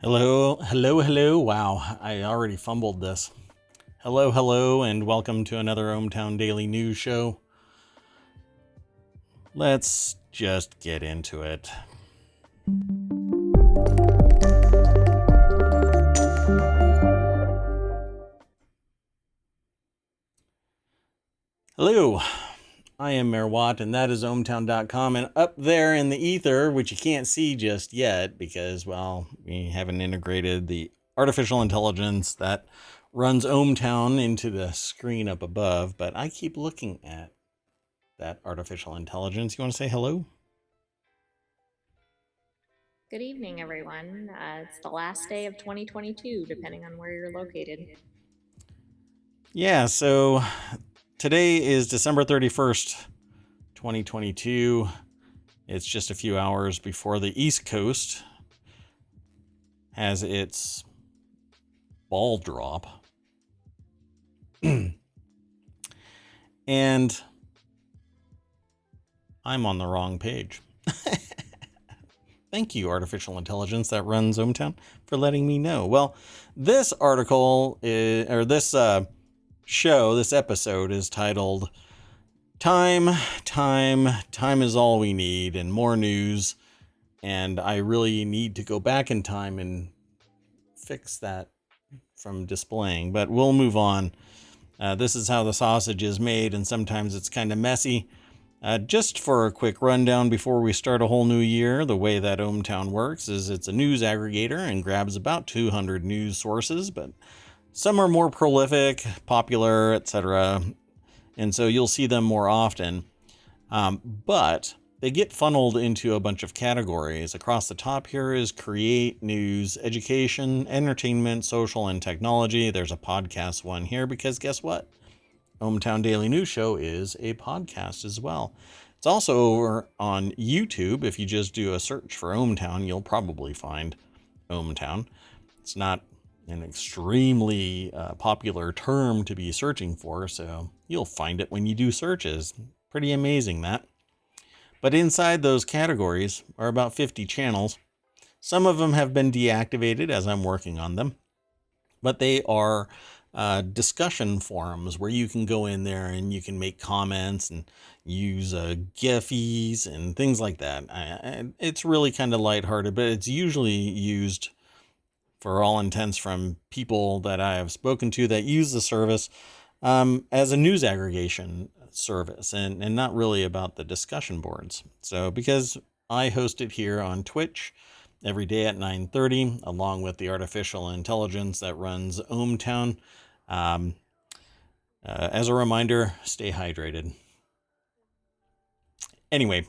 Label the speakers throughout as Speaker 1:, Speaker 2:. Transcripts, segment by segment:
Speaker 1: Hello, hello, hello. Wow, I already fumbled this. Hello, hello, and welcome to another ohmTown Daily News Show. Let's just get into it. Hello, I am Mayor Watt, and that is ohmTown.com. And up there in the ether, which you can't see just yet because, well, we haven't integrated the artificial intelligence that runs ohmTown into the screen up above, but I keep looking at that artificial intelligence. You want to say hello?
Speaker 2: Good evening, everyone. It's the last day of 2022, depending on where you're located.
Speaker 1: Yeah, so today is December 31st, 2022. It's just a few hours before the East Coast has its ball drop. And I'm on the wrong page. Thank you, artificial intelligence that runs ohmTown, for letting me know. Well, this article or this show, this episode is titled Time is all we need, and more news. And I really need to go back in time and fix that from displaying, but we'll move on. This is how the sausage is made, and sometimes it's kind of messy. Just for a quick rundown before we start a whole new year, the way that ohmTown works is it's a news aggregator and grabs about 200 news sources, but some are more prolific, popular, etc. And so you'll see them more often. But they get funneled into a bunch of categories. Across the top here is create, news, education, entertainment, social, and technology. There's a podcast one here because guess what? ohmTown Daily News Show is a podcast as well. It's also over on YouTube. If you just do a search for ohmTown, you'll probably find ohmTown. It's not an extremely popular term to be searching for, so you'll find it when you do searches. Pretty amazing, that. But inside those categories are about 50 channels. Some of them have been deactivated as I'm working on them, but they are discussion forums where you can go in there and you can make comments and use giffies and things like that. It's really kind of lighthearted, but it's usually used for all intents from people that I have spoken to that use the service as a news aggregation service and not really about the discussion boards. So because I host it here on Twitch every day at 9:30, along with the artificial intelligence that runs ohmTown. As a reminder, stay hydrated. Anyway,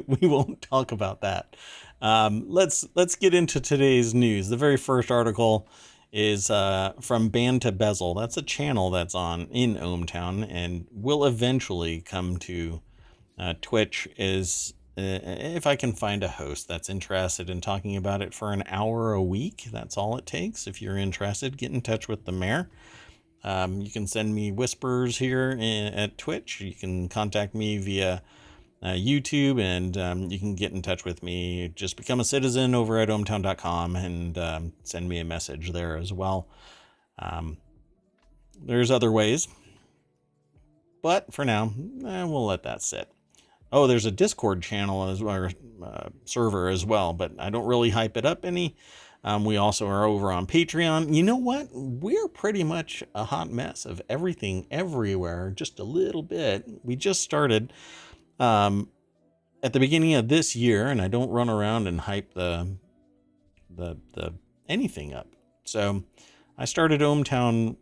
Speaker 1: we won't talk about that. Let's get into today's news. The very first article is from Band to Bezel. That's a channel that's on in ohmTown and will eventually come to Twitch. Is if I can find a host that's interested in talking about it for an hour a week. That's all it takes. If you're interested, get in touch with the mayor. You can send me whispers here at Twitch. You can contact me via YouTube, and you can get in touch with me. Just become a citizen over at ohmTown.com and send me a message there as well. There's other ways, but for now, we'll let that sit. Oh, there's a Discord channel as well, or server as well, but I don't really hype it up any. We also are over on Patreon. You know what? We're pretty much a hot mess of everything everywhere, just a little bit. We just started at the beginning of this year, and I don't run around and hype the anything up. So I started ohmTown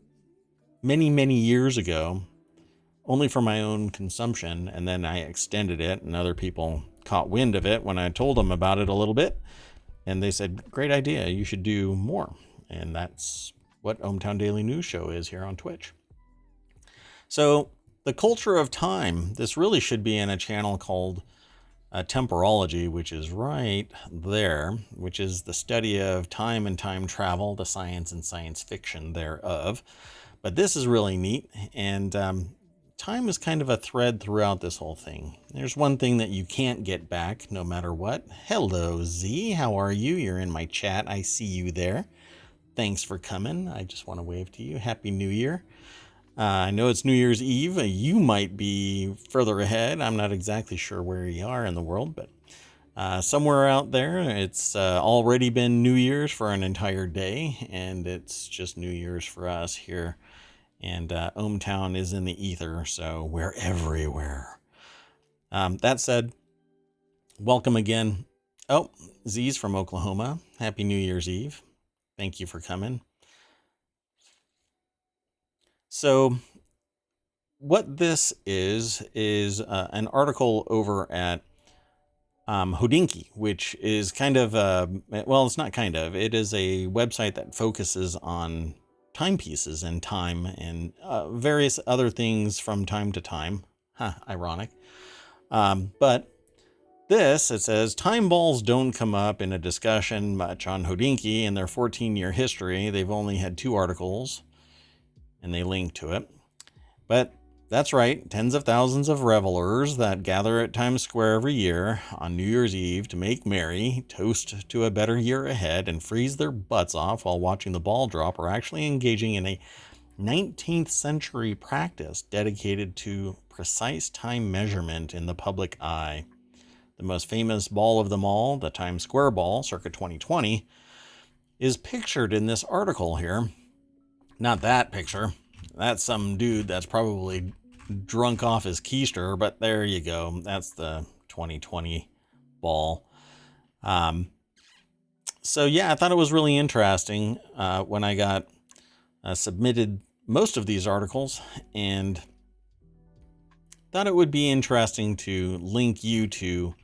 Speaker 1: many years ago, only for my own consumption, and then I extended it, and other people caught wind of it when I told them about it a little bit, and they said, great idea, you should do more. And that's what ohmTown Daily News Show is here on Twitch. So the culture of time, this really should be in a channel called temporology, which is right there, which is the study of time and time travel, the science and science fiction thereof. But this is really neat, and time is kind of a thread throughout this whole thing. There's one thing that you can't get back no matter what. Hello, Z. How are you? You're in my chat. I see you there. Thanks for coming. I just want to wave to you. Happy New Year. I know it's New Year's Eve. You might be further ahead. I'm not exactly sure where you are in the world, but somewhere out there, it's already been New Year's for an entire day, and it's just New Year's for us here. And ohmTown is in the ether, so we're everywhere. That said, welcome again. Oh, Z's from Oklahoma. Happy New Year's Eve. Thank you for coming. So what this is an article over at Hodinkee, which is kind of, well, it's not kind of, it is a website that focuses on timepieces and time and various other things from time to time. Ironic. But this, it says, time balls don't come up in a discussion much on Hodinkee in their 14-year history. They've only had 2 articles, and they link to it. But that's right, tens of thousands of revelers that gather at Times Square every year on New Year's Eve to make merry, toast to a better year ahead, and freeze their butts off while watching the ball drop are actually engaging in a 19th century practice dedicated to precise time measurement in the public eye. The most famous ball of them all, the Times Square ball, circa 2020, is pictured in this article here. Not that picture. That's some dude that's probably drunk off his keister, but there you go. That's the 2020 ball. So yeah, I thought it was really interesting when I got submitted most of these articles, and thought it would be interesting to link you to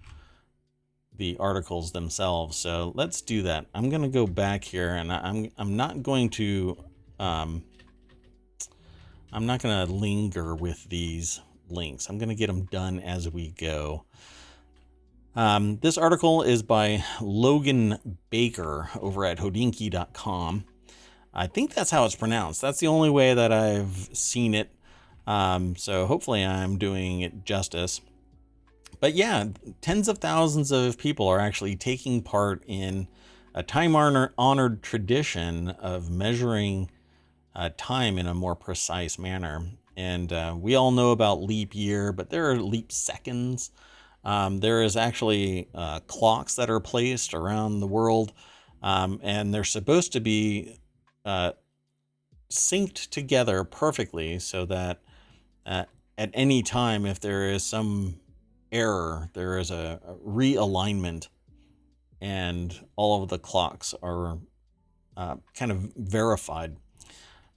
Speaker 1: the articles themselves. So let's do that. I'm going to go back here, and I'm not going to linger with these links. I'm going to get them done as we go. This article is by Logan Baker over at hodinkee.com. I think that's how it's pronounced. That's the only way that I've seen it. So hopefully I'm doing it justice. But yeah, tens of thousands of people are actually taking part in a time-honored tradition of measuring time in a more precise manner. And we all know about leap year, but there are leap seconds. There is actually clocks that are placed around the world, and they're supposed to be synced together perfectly so that at any time, if there is some error, there is a realignment, and all of the clocks are kind of verified.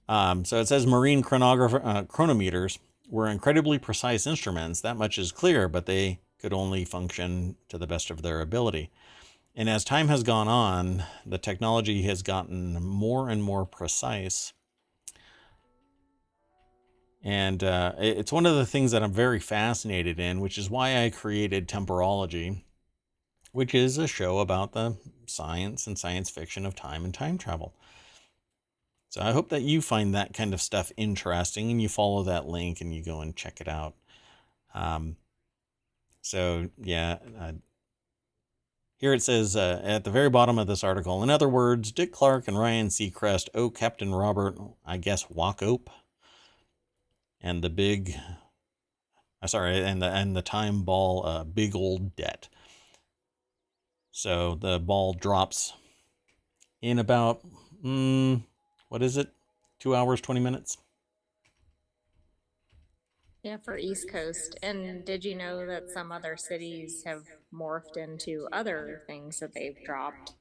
Speaker 1: So it says marine chronometers were incredibly precise instruments. That much is clear, but they could only function to the best of their ability. And as time has gone on, the technology has gotten more and more precise. And it's one of the things that I'm very fascinated in, which is why I created Temporology, which is a show about the science and science fiction of time and time travel. So I hope that you find that kind of stuff interesting and you follow that link and you go and check it out. So yeah, here it says at the very bottom of this article, in other words, Dick Clark and Ryan Seacrest owe Captain Robert, I guess, Wacope, and the big, and the time ball, big old debt. So the ball drops in about, what is it? 2 hours, 20 minutes?
Speaker 2: Yeah, for East Coast. And did you know that some other cities have morphed into other things that they've dropped?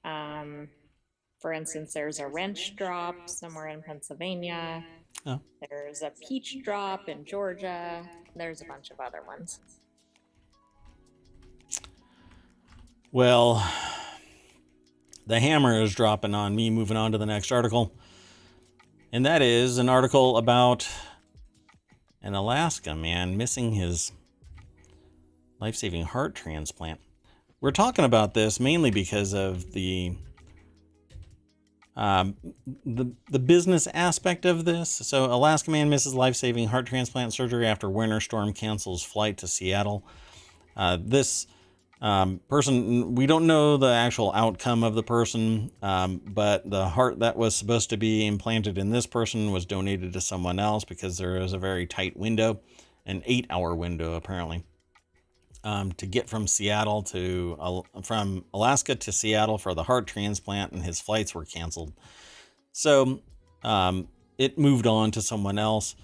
Speaker 2: For instance, there's a wrench drop somewhere in Pennsylvania.
Speaker 1: Oh.
Speaker 2: There's a peach drop in Georgia. There's a bunch of other ones.
Speaker 1: Well, the hammer is dropping on me. Moving on to the next article. And that is an article about an Alaska man missing his life-saving heart transplant. We're talking about this mainly because of the The business aspect of this. So, Alaska man misses life-saving heart transplant surgery after winter storm cancels flight to Seattle. This person, we don't know the actual outcome of the person, but the heart that was supposed to be implanted in this person was donated to someone else because there is a very tight window, an 8-hour window apparently, to get from from Alaska to Seattle for the heart transplant, and his flights were canceled. So it moved on to someone else.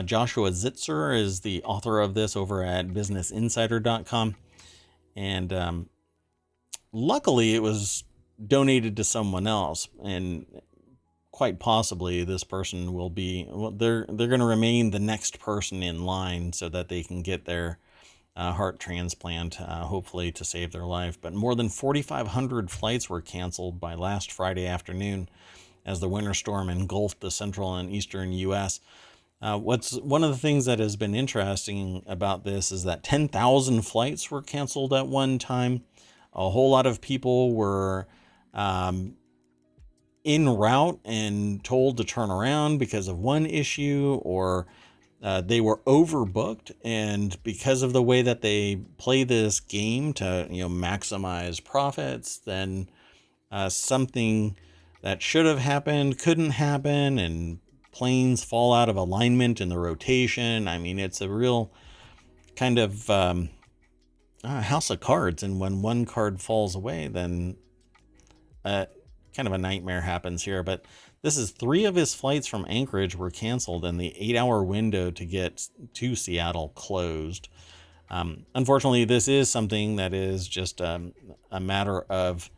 Speaker 1: Joshua Zitzer is the author of this over at businessinsider.com. And luckily it was donated to someone else, and quite possibly this person will be, well, they're going to remain the next person in line so that they can get their heart transplant, hopefully to save their life. But more than 4,500 flights were canceled by last Friday afternoon as the winter storm engulfed the central and eastern U.S. One of the things that has been interesting about this is that 10,000 flights were canceled at one time. A whole lot of people were en route and told to turn around because of one issue, or they were overbooked. And because of the way that they play this game to, maximize profits, then something that should have happened couldn't happen, and planes fall out of alignment in the rotation. I mean, it's a real kind of house of cards, and when one card falls away, then kind of a nightmare happens here. But this is 3 of his flights from Anchorage were canceled, and the 8-hour window to get to Seattle closed. Unfortunately, this is something that is just a matter of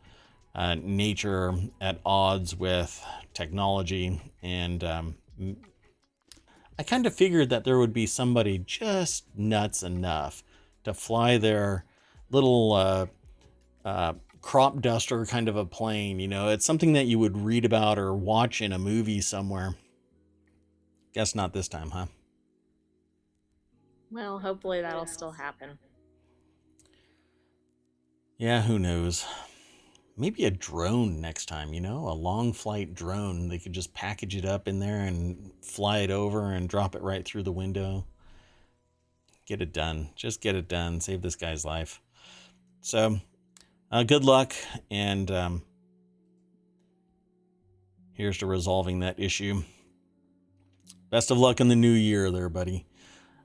Speaker 1: nature at odds with technology. And I kind of figured that there would be somebody just nuts enough to fly their little crop duster kind of a plane. It's something that you would read about or watch in a movie somewhere. Guess not this time, huh?
Speaker 2: Well, hopefully that'll still happen.
Speaker 1: Yeah, who knows? Maybe a drone next time, a long flight drone. They could just package it up in there and fly it over and drop it right through the window. Get it done. Just get it done. Save this guy's life. So, good luck. And here's to resolving that issue. Best of luck in the new year there, buddy.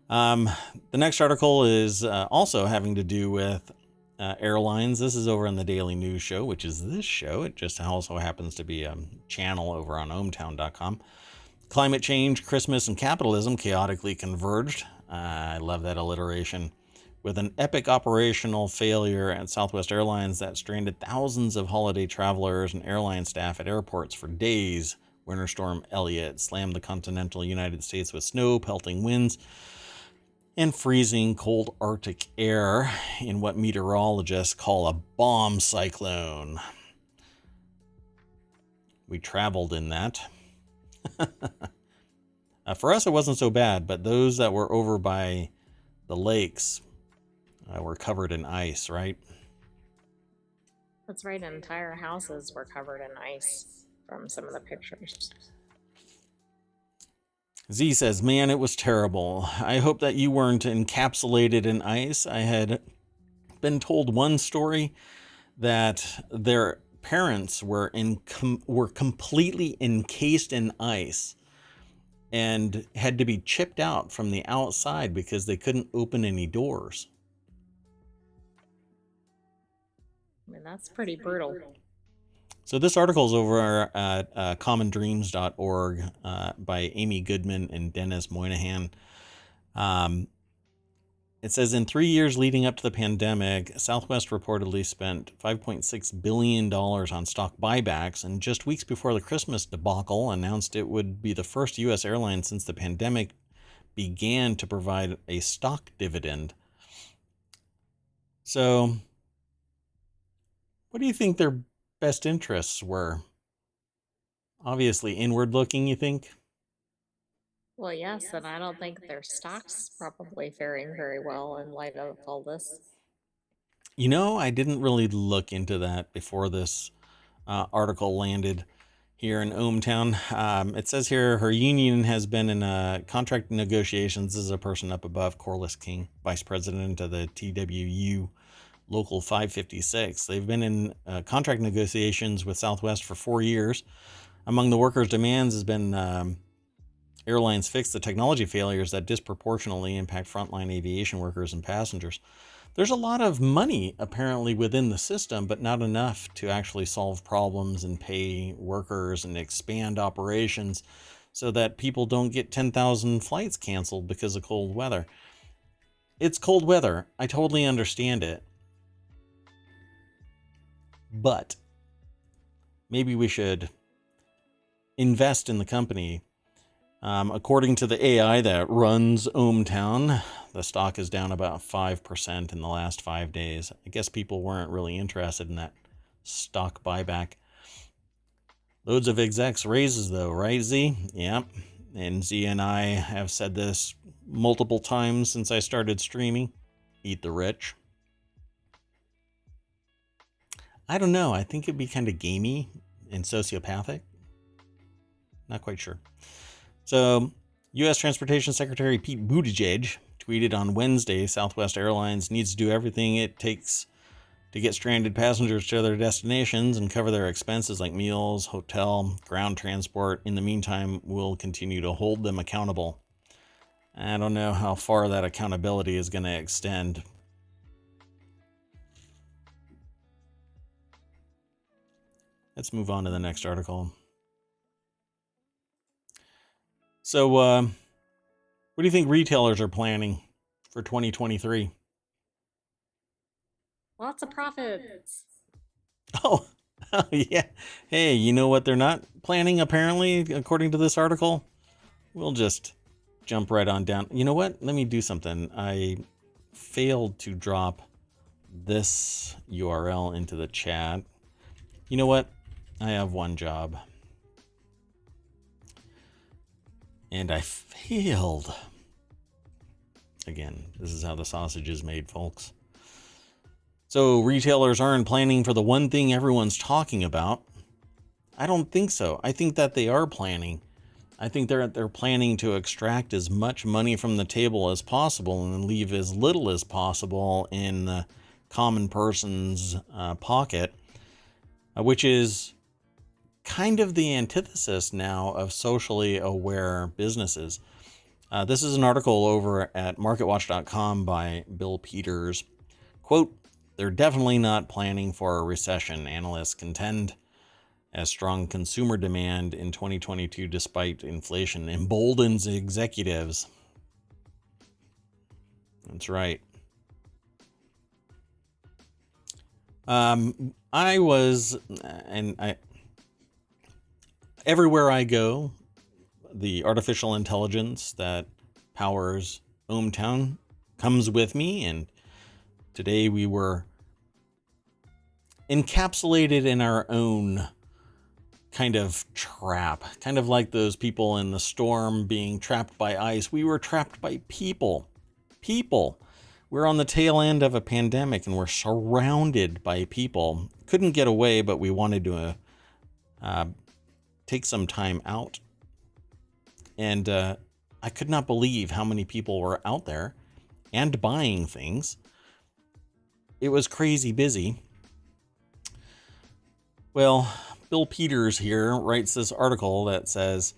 Speaker 1: The next article is also having to do with airlines. This is over on the Daily News Show, which is this show. It just also happens to be a channel over on ohmTown.com. Climate change, Christmas, and capitalism chaotically converged. I love that alliteration. With an epic operational failure at Southwest Airlines that stranded thousands of holiday travelers and airline staff at airports for days, Winter Storm Elliott slammed the continental United States with snow, pelting winds, and freezing cold Arctic air in what meteorologists call a bomb cyclone. We traveled in that. For us, it wasn't so bad, but those that were over by the lakes were covered in ice, right?
Speaker 2: That's right, entire houses were covered in ice from some of the pictures.
Speaker 1: Z says, man, it was terrible. I hope that you weren't encapsulated in ice. I had been told one story that their parents were completely encased in ice and had to be chipped out from the outside because they couldn't open any doors.
Speaker 2: I mean, that's pretty brutal.
Speaker 1: So this article is over at commondreams.org by Amy Goodman and Dennis Moynihan. It says, in 3 years leading up to the pandemic, Southwest reportedly spent $5.6 billion on stock buybacks, and just weeks before the Christmas debacle announced it would be the first U.S. airline since the pandemic began to provide a stock dividend. So, what do you think their best interests were? Obviously inward looking, you think?
Speaker 2: Well, yes, and I don't think their stock's probably faring very well in light of all this.
Speaker 1: I didn't really look into that before this article landed. here in ohmTown. It says here her union has been in contract negotiations. This is a person up above, Corliss King, vice president of the TWU Local 556. They've been in contract negotiations with Southwest for 4 years. Among the workers' demands has been airlines fix the technology failures that disproportionately impact frontline aviation workers and passengers. There's a lot of money apparently within the system, but not enough to actually solve problems and pay workers and expand operations so that people don't get 10,000 flights canceled because of cold weather. It's cold weather. I totally understand it. But maybe we should invest in the company. According to the AI that runs ohmTown, the stock is down about 5% in the last 5 days. I guess people weren't really interested in that stock buyback. Loads of execs raises though, right, Z? Yep. And Z and I have said this multiple times since I started streaming. Eat the rich. I don't know. I think it'd be kind of gamey and sociopathic. Not quite sure. So, U.S. Transportation Secretary Pete Buttigieg tweeted on Wednesday, Southwest Airlines needs to do everything it takes to get stranded passengers to their destinations and cover their expenses like meals, hotel, ground transport. In the meantime, we'll continue to hold them accountable. I don't know how far that accountability is going to extend. Let's move on to the next article. So, what do you think retailers are planning for 2023?
Speaker 2: Lots of profits.
Speaker 1: Oh, yeah. Hey, you know what they're not planning, apparently, according to this article? We'll just jump right on down. You know what? Let me do something. I failed to drop this URL into the chat. You know what? I have one job. And I failed. Again, this is how the sausage is made, folks. So retailers aren't planning for the one thing everyone's talking about. I don't think so. I think that they are planning. I think they're planning to extract as much money from the table as possible and leave as little as possible in the common person's pocket, which is kind of the antithesis now of socially aware businesses. This is an article over at marketwatch.com by Bill Peters. Quote, they're definitely not planning for a recession, analysts contend, as strong consumer demand in 2022 despite inflation emboldens executives. That's right. Everywhere I go, the artificial intelligence that powers ohmTown comes with me, and today we were encapsulated in our own kind of trap, kind of like those people in the storm being trapped by ice. We were trapped by people. We're on the tail end of a pandemic and we're surrounded by people. Couldn't get away, but we wanted to take some time out. And I could not believe how many people were out there and buying things. It was crazy busy. Well, Bill Peters here writes this article that says,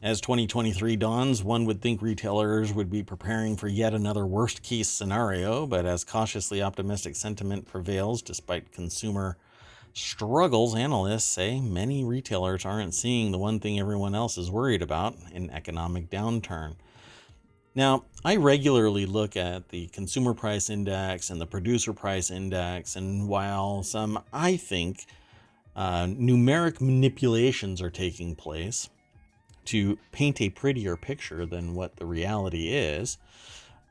Speaker 1: as 2023 dawns, one would think retailers would be preparing for yet another worst-case scenario, but as cautiously optimistic sentiment prevails despite consumer struggles, analysts say many retailers aren't seeing the one thing everyone else is worried about, an economic downturn. Now, I regularly look at the consumer price index and the producer price index, and while some, I think, numeric manipulations are taking place to paint a prettier picture than what the reality is,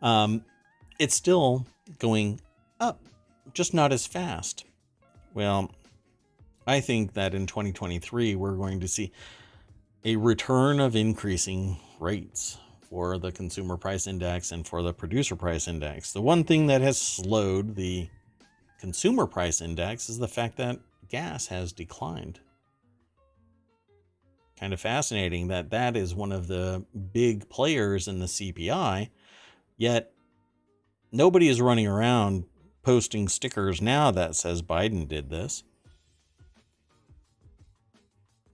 Speaker 1: it's still going up, just not as fast. Well, I think that in 2023, we're going to see a return of increasing rates for the consumer price index and for the producer price index. The one thing that has slowed the consumer price index is the fact that gas has declined. kind of fascinating that that is one of the big players in the CPI, yet nobody is running around posting stickers now that says Biden did this.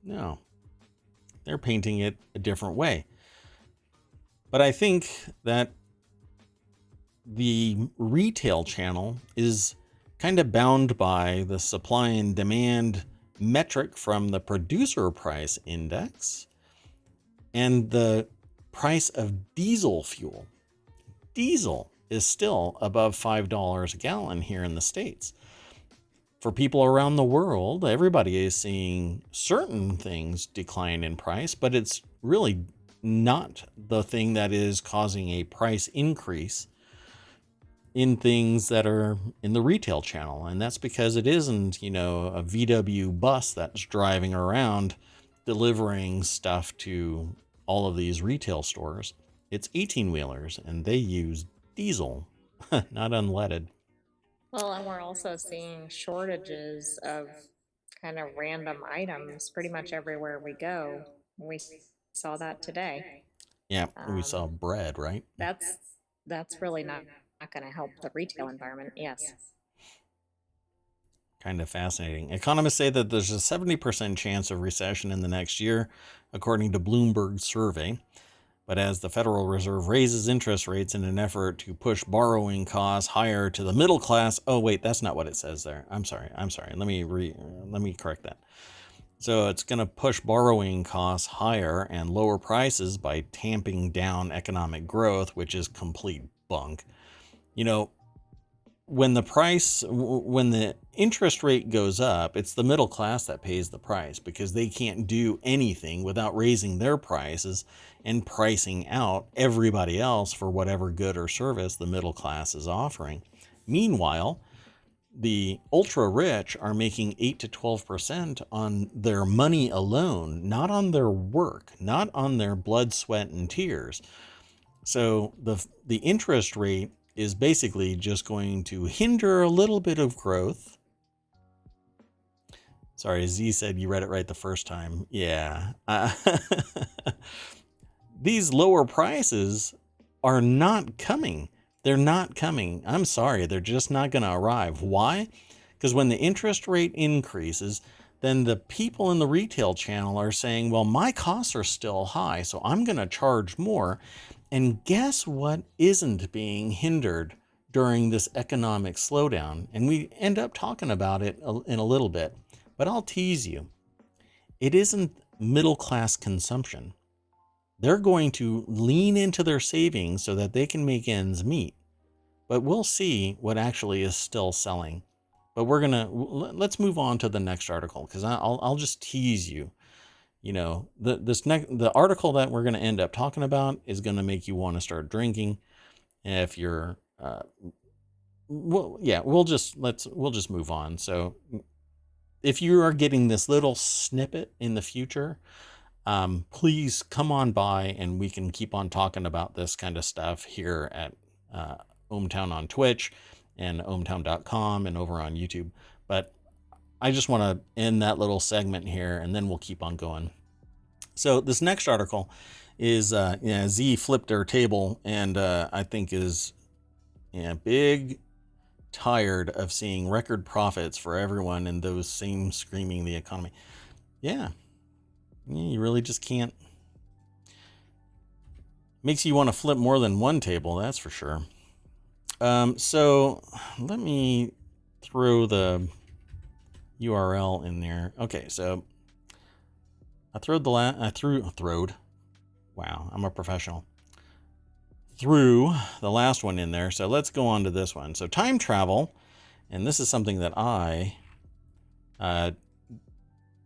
Speaker 1: No, they're painting it a different way. But I think that the retail channel is kind of bound by the supply and demand metric from the producer price index and the price of diesel fuel. Diesel is still above $5 a gallon here in the States. For people around the world, everybody is seeing certain things decline in price, but it's really not the thing that is causing a price increase in things that are in the retail channel. And that's because it isn't, a VW bus that's driving around delivering stuff to all of these retail stores. It's 18-wheelers, and they use diesel, not unleaded.
Speaker 2: Well, and we're also seeing shortages of kind of random items pretty much everywhere we go. We saw that today.
Speaker 1: Yeah, we
Speaker 2: Um,
Speaker 1: saw bread, right?
Speaker 2: that's really not going to help the retail environment. Yes.
Speaker 1: Kind of fascinating. Economists say that there's a 70% chance of recession in the next year, according to Bloomberg's survey. But as the Federal Reserve raises interest rates in an effort to push borrowing costs higher to the middle class. Oh, wait, that's not what it says there. I'm sorry. Let me correct that. So it's going to push borrowing costs higher and lower prices by tamping down economic growth, which is complete bunk. When the interest rate goes up, it's the middle class that pays the price because they can't do anything without raising their prices and pricing out everybody else for whatever good or service the middle class is offering. Meanwhile, the ultra rich are making 8 to 12% on their money alone, not on their work, not on their blood, sweat, and tears. So the interest rate is basically just going to hinder a little bit of growth. Sorry, Z said you read it right the first time. Yeah. These lower prices are not coming. They're not coming. I'm sorry. They're just not going to arrive. Why? Because when the interest rate increases, then the people in the retail channel are saying, well, my costs are still high, so I'm going to charge more. And guess what isn't being hindered during this economic slowdown? And we end up talking about it in a little bit, but I'll tease you. It isn't middle class consumption. They're going to lean into their savings so that they can make ends meet. But we'll see what actually is still selling. But let's move on to the next article because I'll just tease you. The article that we're going to end up talking about is going to make you want to start drinking. If you're, we'll just move on. So if you are getting this little snippet in the future, please come on by and we can keep on talking about this kind of stuff here at ohmTown on Twitch and ohmTown.com and over on YouTube. But I just want to end that little segment here and then we'll keep on going. So this next article is Z flipped her table and I think is big tired of seeing record profits for everyone and those same screaming the economy. Yeah, you really just can't. Makes you want to flip more than one table, that's for sure. So let me throw the URL in there. Okay, so I throwed wow, I'm a professional. Threw the last one in there. So let's go on to this one. So time travel, and this is something that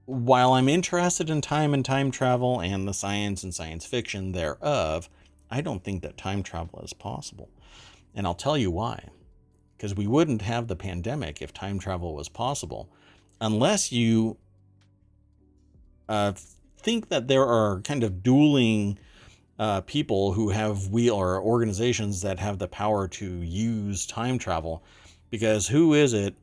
Speaker 1: while I'm interested in time and time travel and the science and science fiction thereof, I don't think that time travel is possible. And I'll tell you why. Because we wouldn't have the pandemic if time travel was possible. Unless you think that there are kind of dueling people who have or organizations that have the power to use time travel. Because who is it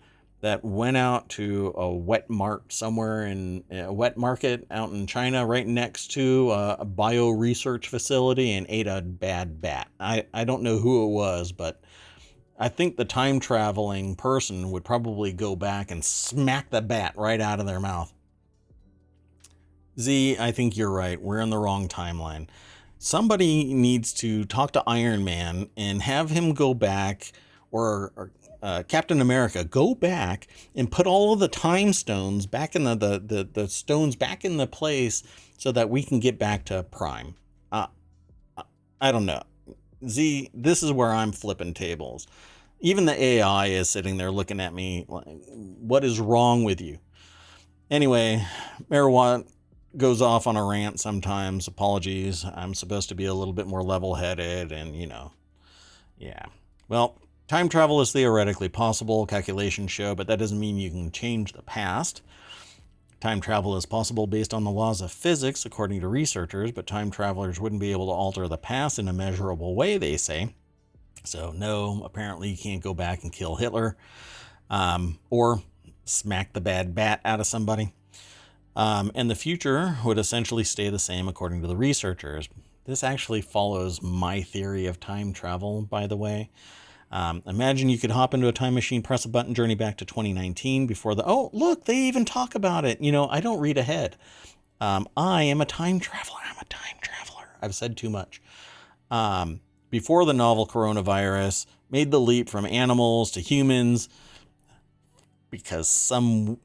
Speaker 1: that went out to a wet mart somewhere in a wet market out in China, right next to a bio research facility, and ate a bad bat. I don't know who it was, but I think the time traveling person would probably go back and smack the bat right out of their mouth. Z, I think you're right. We're in the wrong timeline. Somebody needs to talk to Iron Man and have him go back, or Captain America, go back and put all of the time stones back in the stones back in the place so that we can get back to Prime. I don't know. Z, this is where I'm flipping tables. Even the AI is sitting there looking at me like, what is wrong with you? Anyway, Marijuana goes off on a rant sometimes. Apologies. I'm supposed to be a little bit more level-headed and, yeah. Well, time travel is theoretically possible, calculations show, but that doesn't mean you can change the past. Time travel is possible based on the laws of physics, according to researchers, but time travelers wouldn't be able to alter the past in a measurable way, they say. So, no, apparently you can't go back and kill Hitler, or smack the bad bat out of somebody. And the future would essentially stay the same according to the researchers. This actually follows my theory of time travel, by the way. Imagine you could hop into a time machine, press a button, journey back to 2019 before oh, look, they even talk about it. I don't read ahead. I am a time traveler. I've said too much. Before the novel coronavirus made the leap from animals to humans, because some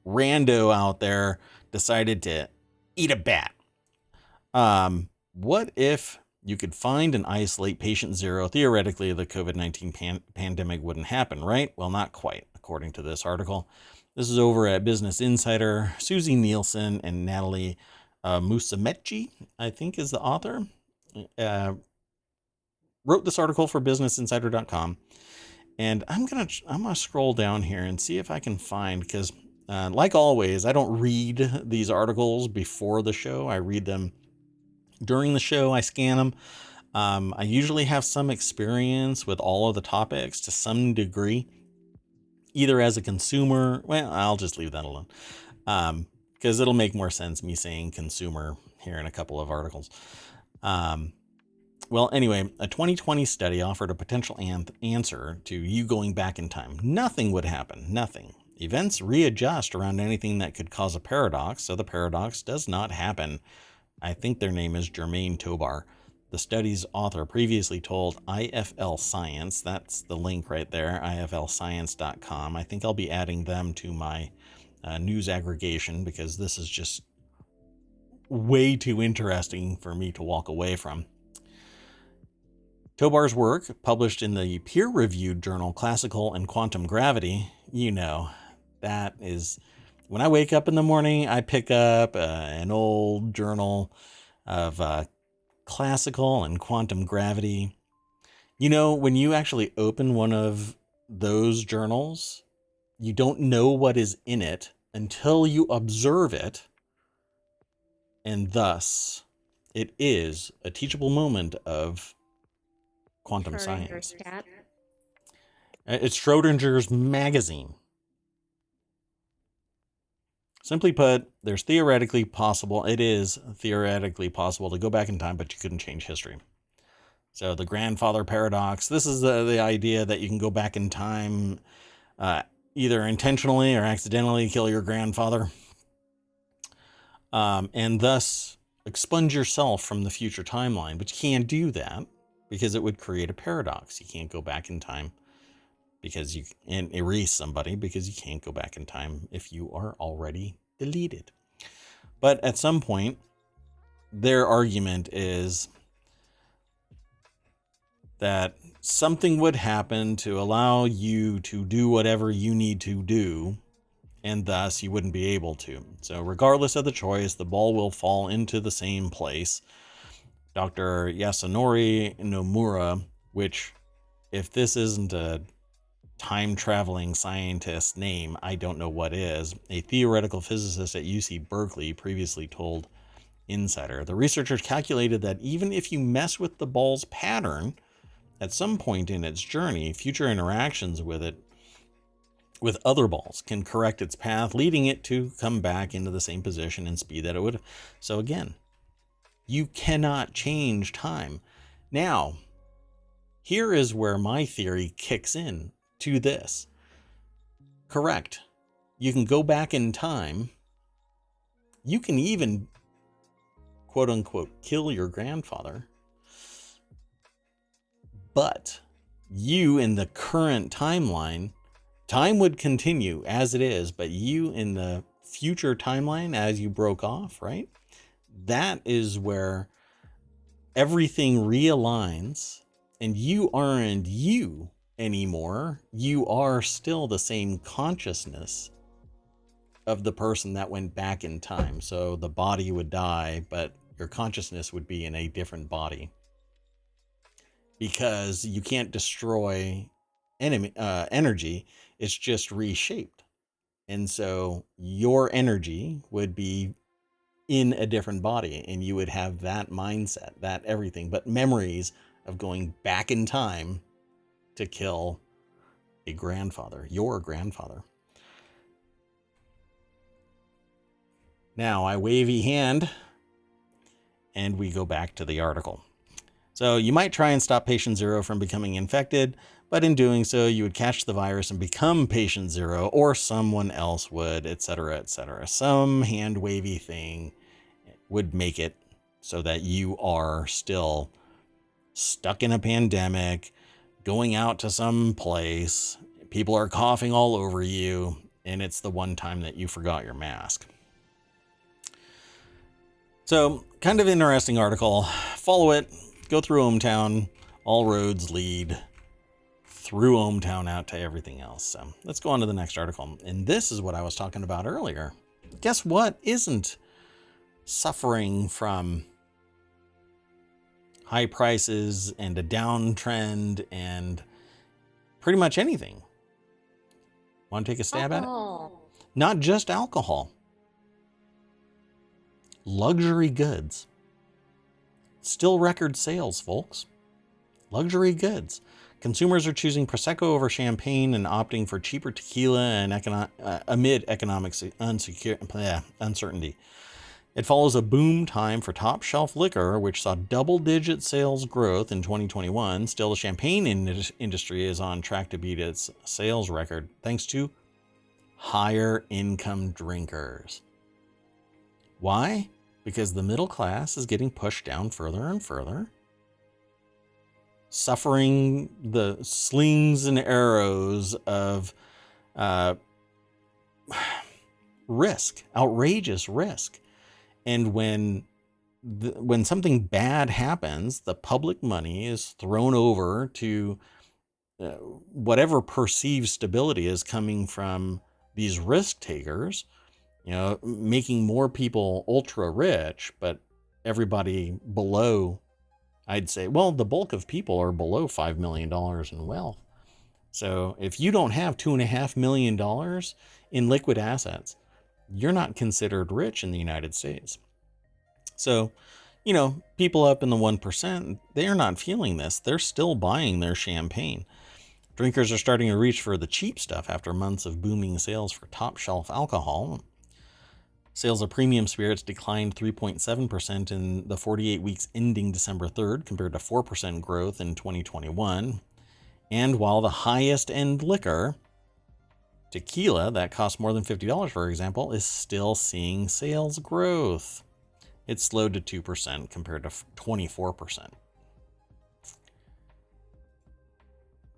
Speaker 1: rando out there decided to eat a bat. What if you could find and isolate patient zero? Theoretically, the COVID-19 pandemic wouldn't happen, right? Well, not quite, according to this article. This is over at Business Insider. Susie Nielsen and Natalie Musumeci, I think is the author, wrote this article for businessinsider.com. And I'm gonna scroll down here and see if I can find, because like always, I don't read these articles before the show. I read them during the show. I scan them. I usually have some experience with all of the topics to some degree, either as a consumer. Well, I'll just leave that alone, because it'll make more sense me saying consumer here in a couple of articles. Well, anyway, a 2020 study offered a potential answer to you going back in time. Nothing would happen. Nothing. Events readjust around anything that could cause a paradox, so the paradox does not happen. I think their name is Germaine Tobar. The study's author previously told IFL Science, that's the link right there, iflscience.com. I think I'll be adding them to my news aggregation, because this is just way too interesting for me to walk away from. Tobar's work, published in the peer-reviewed journal Classical and Quantum Gravity, that is, when I wake up in the morning, I pick up an old journal of classical and quantum gravity. When you actually open one of those journals, you don't know what is in it until you observe it, and thus it is a teachable moment of quantum
Speaker 2: Schrodinger's
Speaker 1: science.
Speaker 2: cat.
Speaker 1: It's Schrodinger's magazine. Simply put, it is theoretically possible to go back in time, but you couldn't change history. So the grandfather paradox, this is the idea that you can go back in time, either intentionally or accidentally kill your grandfather, and thus expunge yourself from the future timeline. But you can't do that because it would create a paradox. You can't go back in time and erase somebody, because you can't go back in time if you are already deleted. But at some point, their argument is that something would happen to allow you to do whatever you need to do, and thus you wouldn't be able to. So regardless of the choice, the ball will fall into the same place. Dr. Yasunori Nomura, which, if this isn't a time-traveling scientist name, I don't know what is, a theoretical physicist at UC Berkeley, previously told Insider. The researchers calculated that even if you mess with the ball's pattern, at some point in its journey, future interactions with it with other balls can correct its path, leading it to come back into the same position and speed that it would. So again, you cannot change time. Now, here is where my theory kicks in to this. Correct. You can go back in time. You can even, quote unquote, kill your grandfather. But you in the current timeline, time would continue as it is, but you in the future timeline as you broke off, right? That is where everything realigns and you aren't you anymore. You are still the same consciousness of the person that went back in time. So the body would die, but your consciousness would be in a different body. Because you can't destroy energy, it's just reshaped. And so your energy would be in a different body and you would have that mindset, that everything, but memories of going back in time to kill a grandfather, your grandfather. Now I wavy hand and we go back to the article. So you might try and stop patient zero from becoming infected, but in doing so, you would catch the virus and become patient zero, or someone else would, etc., etc. Some hand wavy thing would make it so that you are still stuck in a pandemic, going out to some place, people are coughing all over you, and it's the one time that you forgot your mask. So, kind of interesting article. Follow it. Go through ohmTown. All roads lead through ohmTown out to everything else. So let's go on to the next article. And this is what I was talking about earlier. Guess what isn't suffering from high prices and a downtrend and pretty much anything? Want to take a stab at it? Not just alcohol. Luxury goods. Still record sales, folks. Luxury goods. Consumers are choosing Prosecco over champagne and opting for cheaper tequila and amid economic uncertainty. It follows a boom time for top shelf liquor, which saw double-digit sales growth in 2021. Still, the champagne industry is on track to beat its sales record thanks to higher income drinkers. Why? Because the middle class is getting pushed down further and further, suffering the slings and arrows of risk, outrageous risk. And when something bad happens, the public money is thrown over to whatever perceived stability is coming from these risk takers, making more people ultra rich, but everybody below, I'd say, well, the bulk of people are below $5 million in wealth. So if you don't have $2.5 million in liquid assets, you're not considered rich in the United States. So, people up in the 1%, they're not feeling this. They're still buying their champagne. Drinkers are starting to reach for the cheap stuff after months of booming sales for top shelf alcohol. Sales of premium spirits declined 3.7% in the 48 weeks ending December 3rd, compared to 4% growth in 2021. And while the highest end liquor, tequila, that costs more than $50, for example, is still seeing sales growth. It slowed to 2% compared to 24%.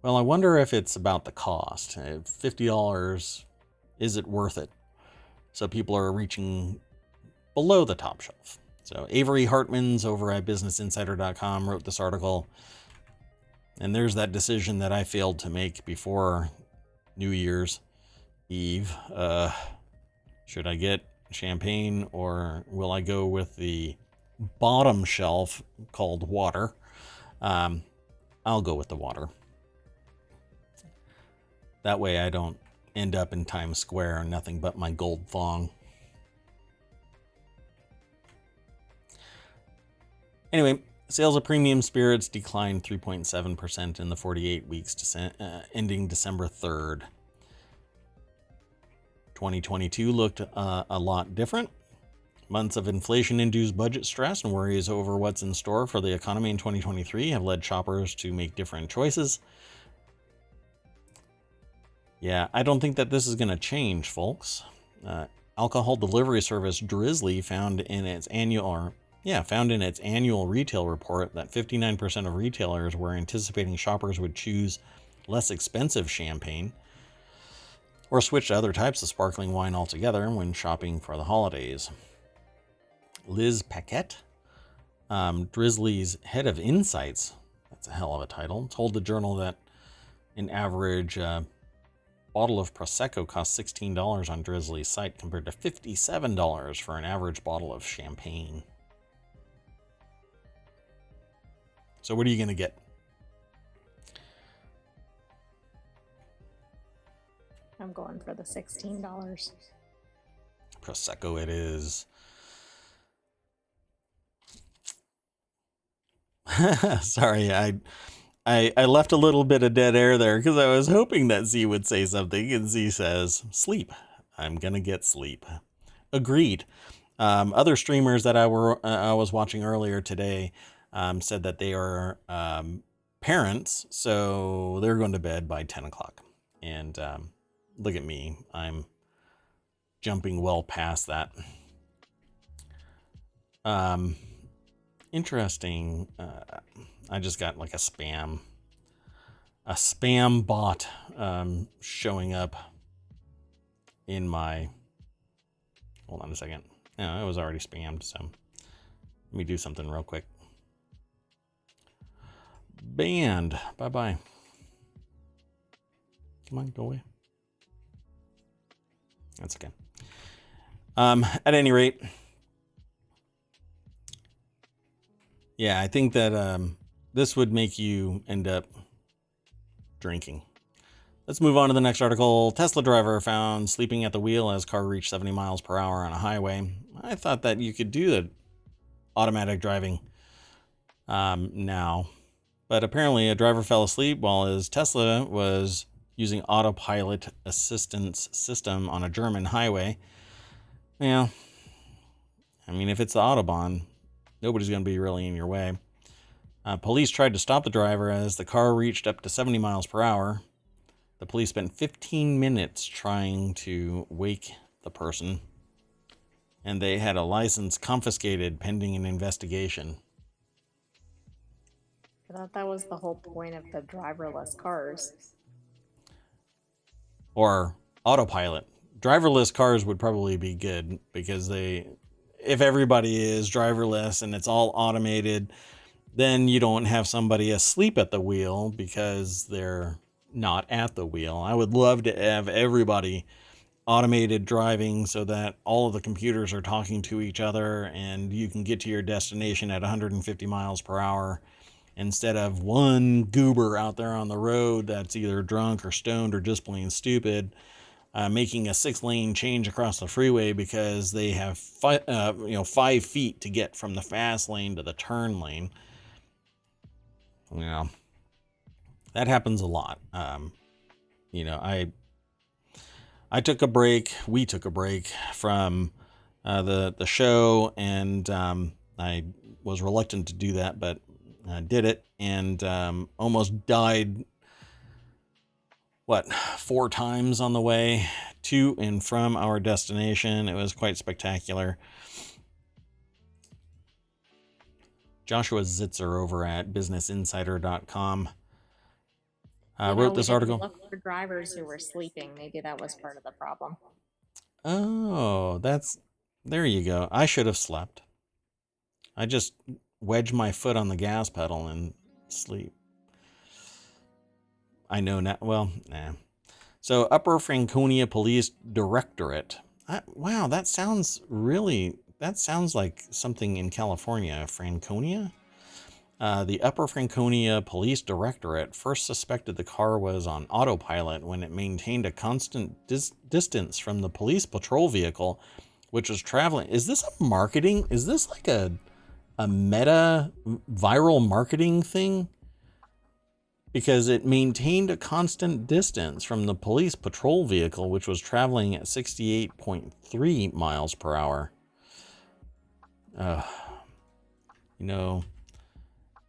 Speaker 1: Well, I wonder if it's about the cost. $50, is it worth it? So people are reaching below the top shelf. So Avery Hartmans over at BusinessInsider.com wrote this article. And there's that decision that I failed to make before New Year's Eve. Should I get champagne or will I go with the bottom shelf called water? I'll go with the water. That way I don't end up in Times Square and nothing but my gold thong. Anyway, sales of premium spirits declined 3.7% in the 48 weeks ending December 3rd. 2022 looked a lot different. Months of inflation-induced budget stress and worries over what's in store for the economy in 2023 have led shoppers to make different choices. Yeah, I don't think that this is going to change, folks. Alcohol delivery service Drizzly found in its annual retail report that 59% of retailers were anticipating shoppers would choose less expensive champagne or switch to other types of sparkling wine altogether when shopping for the holidays. Liz Paquette, Drizzly's head of insights, that's a hell of a title, told the Journal that an average bottle of Prosecco costs $16 on Drizzly's site compared to $57 for an average bottle of champagne. So what are you going to get?
Speaker 2: I'm going for the $16.
Speaker 1: Prosecco it is. Sorry, I left a little bit of dead air there because I was hoping that Z would say something, and Z says, sleep. I'm going to get sleep. Agreed. Other streamers that I was watching earlier today said that they are parents, so they're going to bed by 10 o'clock. And look at me. I'm jumping well past that. Interesting. I just got like a spam bot showing up in my, hold on a second. No, it was already spammed, so let me do something real quick. Banned. Bye-bye. Come on, go away. That's okay. At any rate, yeah, I think that this would make you end up drinking. Let's move on to the next article. Tesla driver found sleeping at the wheel as car reached 70 miles per hour on a highway. I thought that you could do the automatic driving now, but apparently a driver fell asleep while his Tesla was using autopilot assistance system on a German highway. Well, I mean, if it's the Autobahn, nobody's going to be really in your way. Police tried to stop the driver as the car reached up to 70 miles per hour. The police spent 15 minutes trying to wake the person, and they had a license confiscated pending an investigation.
Speaker 2: I thought that was the whole point of the driverless cars.
Speaker 1: Or autopilot. Driverless cars would probably be good because if everybody is driverless and it's all automated, then you don't have somebody asleep at the wheel because they're not at the wheel. I would love to have everybody automated driving so that all of the computers are talking to each other and you can get to your destination at 150 miles per hour instead of one goober out there on the road that's either drunk or stoned or just plain stupid, making a 6-lane change across the freeway because they have 5 feet to get from the fast lane to the turn lane. Yeah, that happens a lot. I took a break. We took a break from the show, and I was reluctant to do that, but did it, and almost died 4 times on the way to and from our destination. It was quite spectacular. Joshua Zitzer over at businessinsider.com wrote this article.
Speaker 2: Look for drivers who were sleeping. Maybe that was part of the problem.
Speaker 1: Oh, there you go. I should have slept. I just wedge my foot on the gas pedal and sleep. I know now. Well, nah. So Upper Franconia Police Directorate. Wow, that sounds like something in California. Franconia? The Upper Franconia Police Directorate first suspected the car was on autopilot when it maintained a constant distance from the police patrol vehicle, which was traveling. Is this a marketing? Is this like a meta viral marketing thing? because it maintained a constant distance from the police patrol vehicle, which was traveling at 68.3 miles per hour. You know,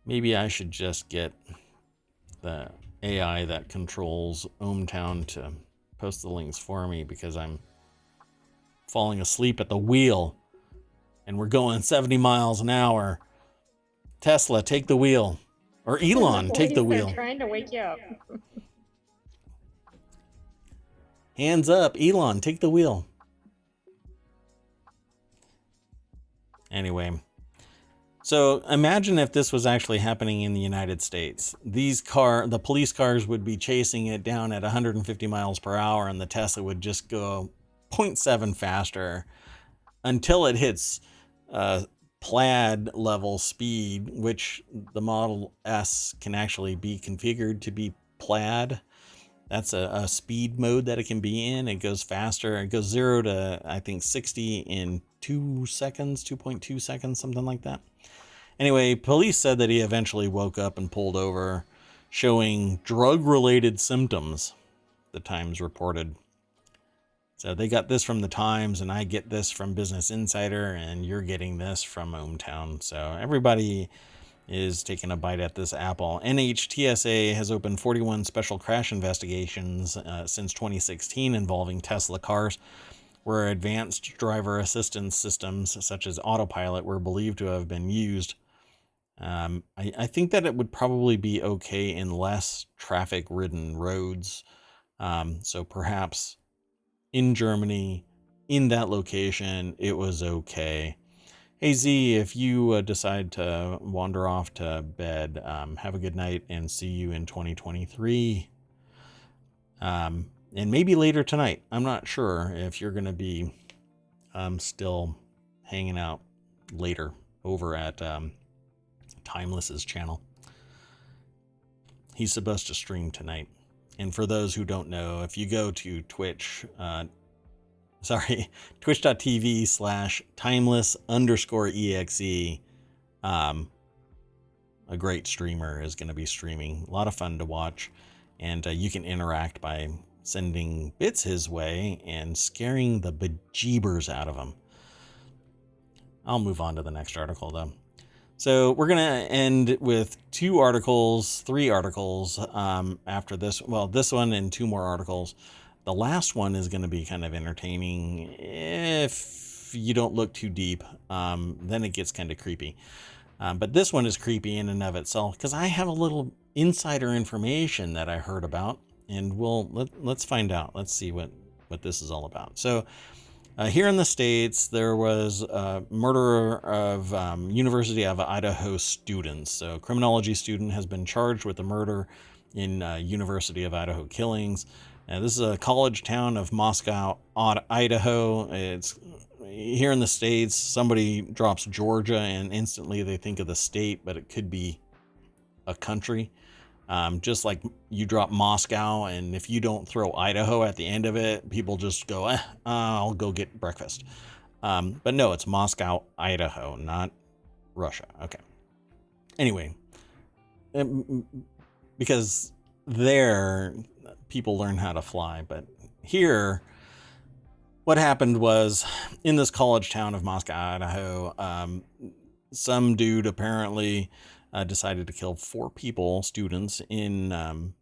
Speaker 1: maybe I should just get the AI that controls ohmTown to post the links for me, because I'm falling asleep at the wheel and we're going 70 miles an hour. Tesla, take the wheel. Or Elon, take the wheel.
Speaker 2: They're trying to wake you up.
Speaker 1: Hands up, Elon, take the wheel. Anyway, so imagine if this was actually happening in the United States. The police cars would be chasing it down at 150 miles per hour, and the Tesla would just go 0.7 faster until it hits plaid level speed, which the Model S can actually be configured to be plaid. That's a speed mode that it can be in. It goes faster. It goes 0 to, I think, 60 in 2 seconds, 2.2 seconds, something like that. Anyway, police said that he eventually woke up and pulled over, showing drug-related symptoms, the Times reported. So they got this from the Times, and I get this from Business Insider, and you're getting this from ohmTown. So everybody is taking a bite at this apple. NHTSA has opened 41 special crash investigations since 2016 involving Tesla cars, where advanced driver assistance systems such as autopilot were believed to have been used. I think that it would probably be okay in less traffic-ridden roads. So perhaps in Germany, in that location, it was okay. Hey Z, if you decide to wander off to bed, have a good night and see you in 2023. And maybe later tonight. I'm not sure if you're going to be still hanging out later over at Timeless's channel. He's supposed to stream tonight. And for those who don't know, if you go to twitch.tv/timeless_exe, a great streamer is going to be streaming. A lot of fun to watch. And you can interact by sending bits his way and scaring the bejeebers out of him. I'll move on to the next article, though. So we're going to end with three articles after this. Well, this one and 2 more articles. The last one is going to be kind of entertaining if you don't look too deep. Then it gets kind of creepy. But this one is creepy in and of itself because I have a little insider information that I heard about, and let's find out. Let's see what this is all about. So here in the States, there was a murder of University of Idaho students. So a criminology student has been charged with the murder in University of Idaho killings. This is a college town of Moscow, Idaho. It's here in the States. Somebody drops Georgia and instantly they think of the state, but it could be a country. Just like you drop Moscow, and if you don't throw Idaho at the end of it, people just go, I'll go get breakfast. But no, it's Moscow, Idaho, not Russia. Okay. Anyway, because there people learn how to fly, but here, what happened was in this college town of Moscow, Idaho, some dude apparently decided to kill 4 people, students, in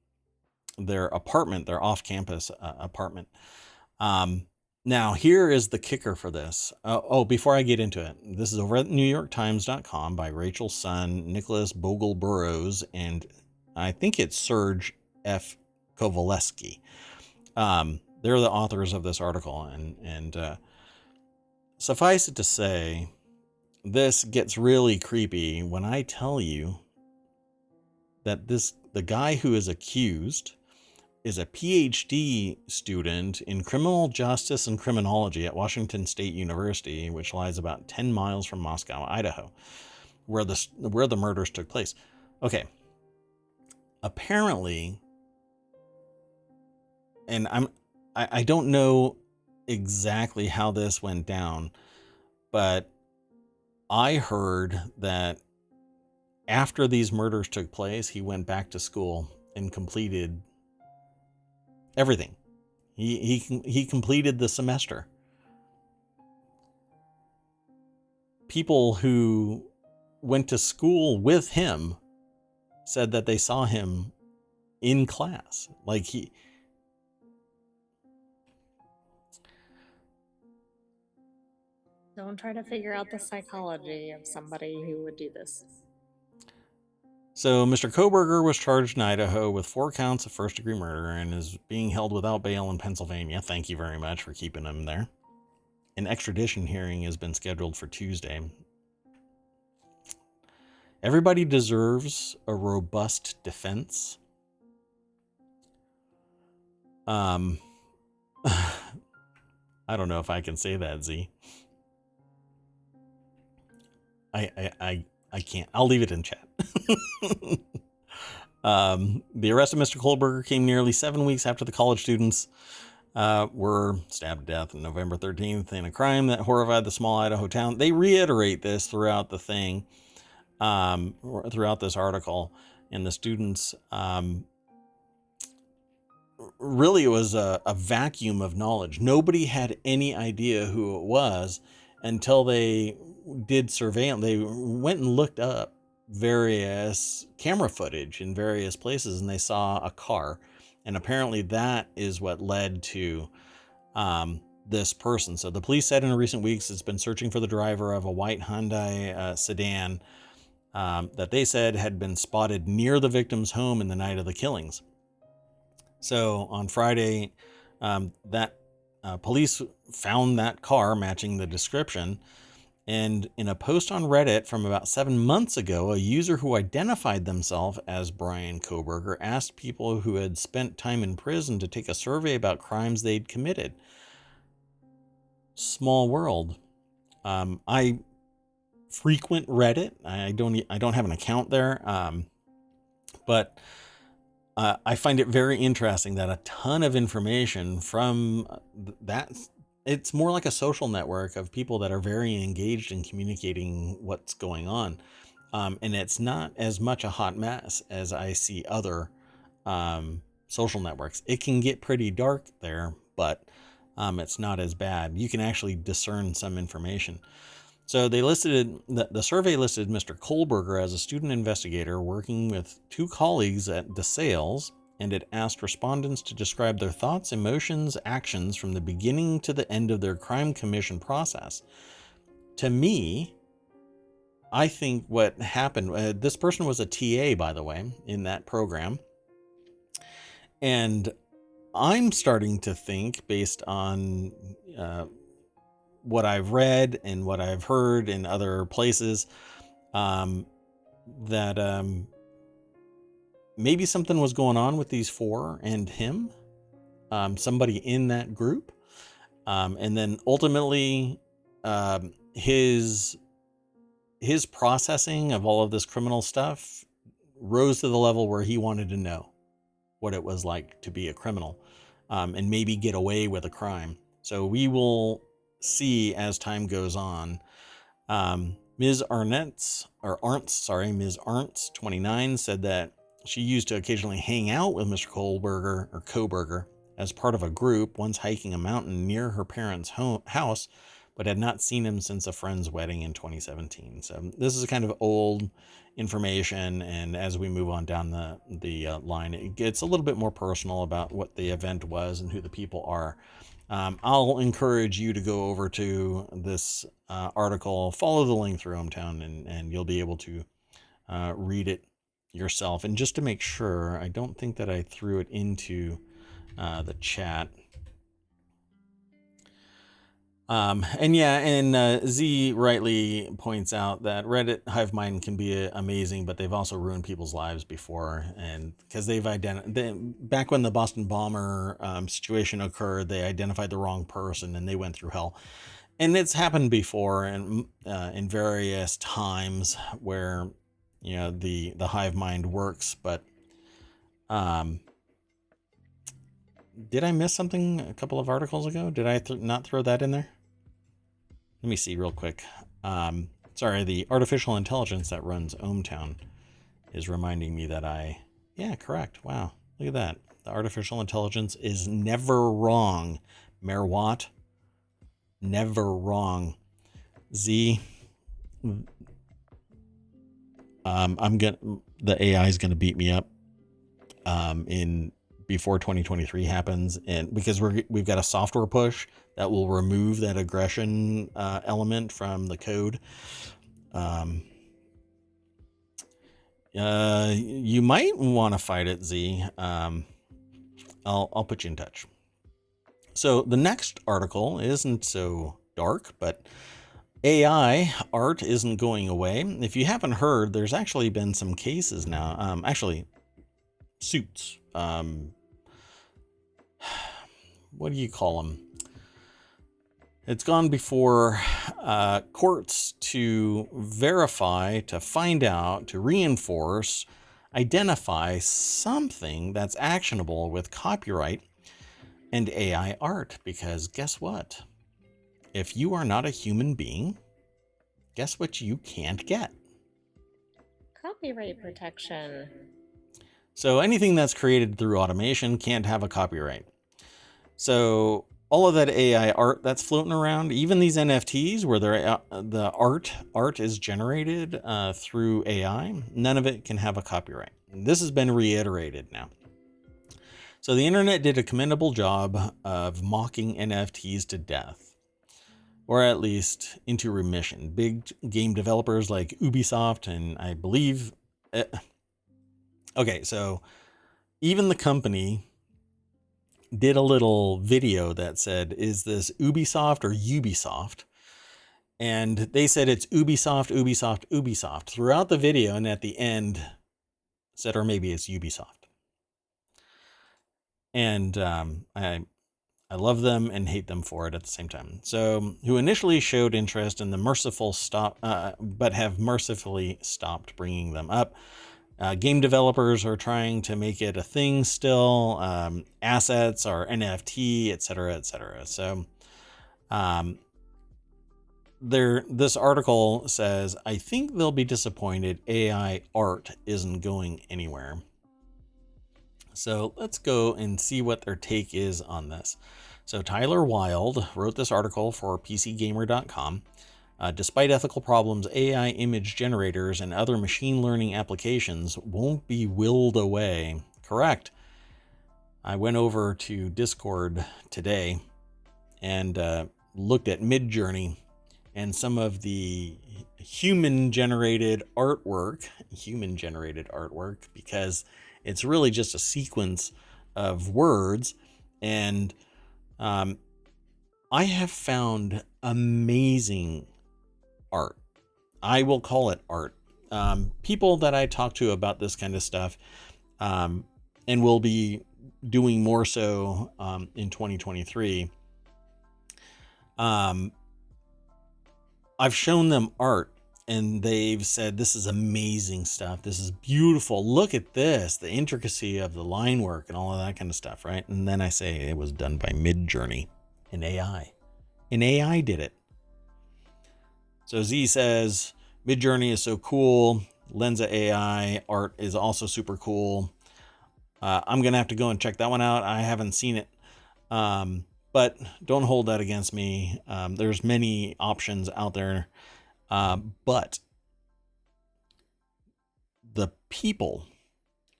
Speaker 1: their apartment, their off-campus apartment. Now, here is the kicker for this. Before I get into it, this is over at NewYorkTimes.com by Rachel Sun, Nicholas Bogle-Burrows, and I think it's Serge F. Kovaleski. They're the authors of this article, and suffice it to say, this gets really creepy when I tell you that the guy who is accused is a PhD student in criminal justice and criminology at Washington State University, which lies about 10 miles from Moscow, Idaho, where the murders took place. Okay. Apparently, and I don't know exactly how this went down, but I heard that after these murders took place, he went back to school and completed everything. He completed the semester. People who went to school with him said that they saw him in class. Like
Speaker 2: Don't try to figure out the psychology of somebody who would do this.
Speaker 1: So Mr. Koberger was charged in Idaho with 4 counts of first-degree murder and is being held without bail in Pennsylvania. Thank you very much for keeping him there. An extradition hearing has been scheduled for Tuesday. Everybody deserves a robust defense. I don't know if I can say that, Z. I can't. I'll leave it in chat. The arrest of Mr. Kohlberger came nearly 7 weeks after the college students were stabbed to death on November 13th in a crime that horrified the small Idaho town. They reiterate this throughout the thing, throughout this article, and the students, really it was a vacuum of knowledge. Nobody had any idea who it was until they did surveillance. They went and looked up various camera footage in various places, and they saw a car, and apparently that is what led to this person. So the police said in recent weeks it's been searching for the driver of a white Hyundai sedan that they said had been spotted near the victim's home in the night of the killings. So on Friday, police found that car matching the description. And in a post on Reddit from about 7 months ago, a user who identified themselves as Brian Koberger asked people who had spent time in prison to take a survey about crimes they'd committed. Small world. I frequent Reddit. I don't have an account there, but I find it very interesting that a ton of information from that. It's more like a social network of people that are very engaged in communicating what's going on. And it's not as much a hot mess as I see other social networks. It can get pretty dark there, but it's not as bad. You can actually discern some information. So they listed, the survey listed Mr. Kohlberger as a student investigator working with 2 colleagues at DeSales, and it asked respondents to describe their thoughts, emotions, actions from the beginning to the end of their crime commission process. To me, I think what happened, this person was a TA, by the way, in that program. And I'm starting to think, based on what I've read and what I've heard in other places, that maybe something was going on with these 4 and him, somebody in that group. And then ultimately, his processing of all of this criminal stuff rose to the level where he wanted to know what it was like to be a criminal, and maybe get away with a crime. So we will see as time goes on. Ms. Arntz, 29, said that she used to occasionally hang out with Mr. Koberger as part of a group, once hiking a mountain near her parents' house, but had not seen him since a friend's wedding in 2017. So this is kind of old information, and as we move on down the line, it gets a little bit more personal about what the event was and who the people are. I'll encourage you to go over to this article, follow the link through ohmTown, and you'll be able to read it yourself. And just to make sure, I don't think that I threw it into the chat. Z rightly points out that Reddit hive mind can be amazing, but they've also ruined people's lives before. And because back when the Boston bomber situation occurred, they identified the wrong person and they went through hell. And it's happened before, and in various times where the hive mind works. But did I miss something a couple of articles ago? Did I not throw that in there? Let me see real quick. Sorry, the artificial intelligence that runs ohmTown is reminding me that I Yeah, correct. Wow. Look at that. The artificial intelligence is never wrong. Mayor Watt, never wrong. Z, the AI is gonna beat me up in before 2023 happens, and because we've got a software push that will remove that aggression element from the code. You might want to fight it, Z. I'll put you in touch. So the next article isn't so dark, but AI art isn't going away. If you haven't heard, there's actually been some cases now. Actually, suits. What do you call them? It's gone before courts to verify, to find out, to reinforce, identify something that's actionable with copyright and AI art. Because guess what? If you are not a human being, guess what you can't get?
Speaker 2: Copyright protection.
Speaker 1: So anything that's created through automation can't have a copyright. So all of that AI art that's floating around, even these NFTs where the art is generated through AI, none of it can have a copyright. This has been reiterated now. So the internet did a commendable job of mocking NFTs to death, or at least into remission. Big game developers like Ubisoft and I believe... okay, so even the company did a little video that said, is this Ubisoft or Ubisoft? And they said it's Ubisoft, Ubisoft, Ubisoft throughout the video, and at the end said, or maybe it's Ubisoft. And I love them and hate them for it at the same time. So, who initially showed interest in the merciful stop, but have mercifully stopped bringing them up. Game developers are trying to make it a thing still. Assets are NFT, etc., etc. So, this article says, I think they'll be disappointed AI art isn't going anywhere. So let's go and see what their take is on this. So Tyler Wilde wrote this article for PCGamer.com. Despite ethical problems, AI image generators and other machine learning applications won't be willed away. Correct. I went over to Discord today and looked at Midjourney and some of the human-generated artwork, because it's really just a sequence of words, and I have found amazing art. I will call it art. People that I talk to about this kind of stuff, and will be doing more so in 2023, I've shown them art and they've said, this is amazing stuff. This is beautiful. Look at this, the intricacy of the line work and all of that kind of stuff, right? And then I say it was done by Midjourney, an AI. An AI did it. So Z says, Midjourney is so cool. Lenza AI art is also super cool. I'm going to have to go and check that one out. I haven't seen it. But don't hold that against me. There's many options out there. But the people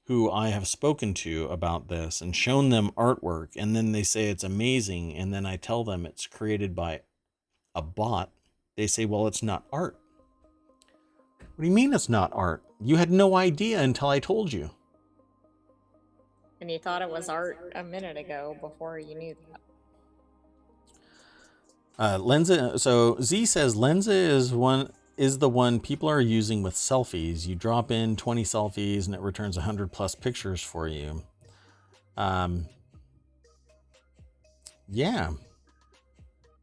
Speaker 1: who I have spoken to about this and shown them artwork, and then they say it's amazing, and then I tell them it's created by a bot, they say, well, it's not art. What do you mean it's not art? You had no idea until I told you.
Speaker 2: And you thought it was art a minute ago before you knew that.
Speaker 1: Lenza. So Z says Lenza is the one people are using with selfies. You drop in 20 selfies and it returns 100 plus pictures for you. Yeah.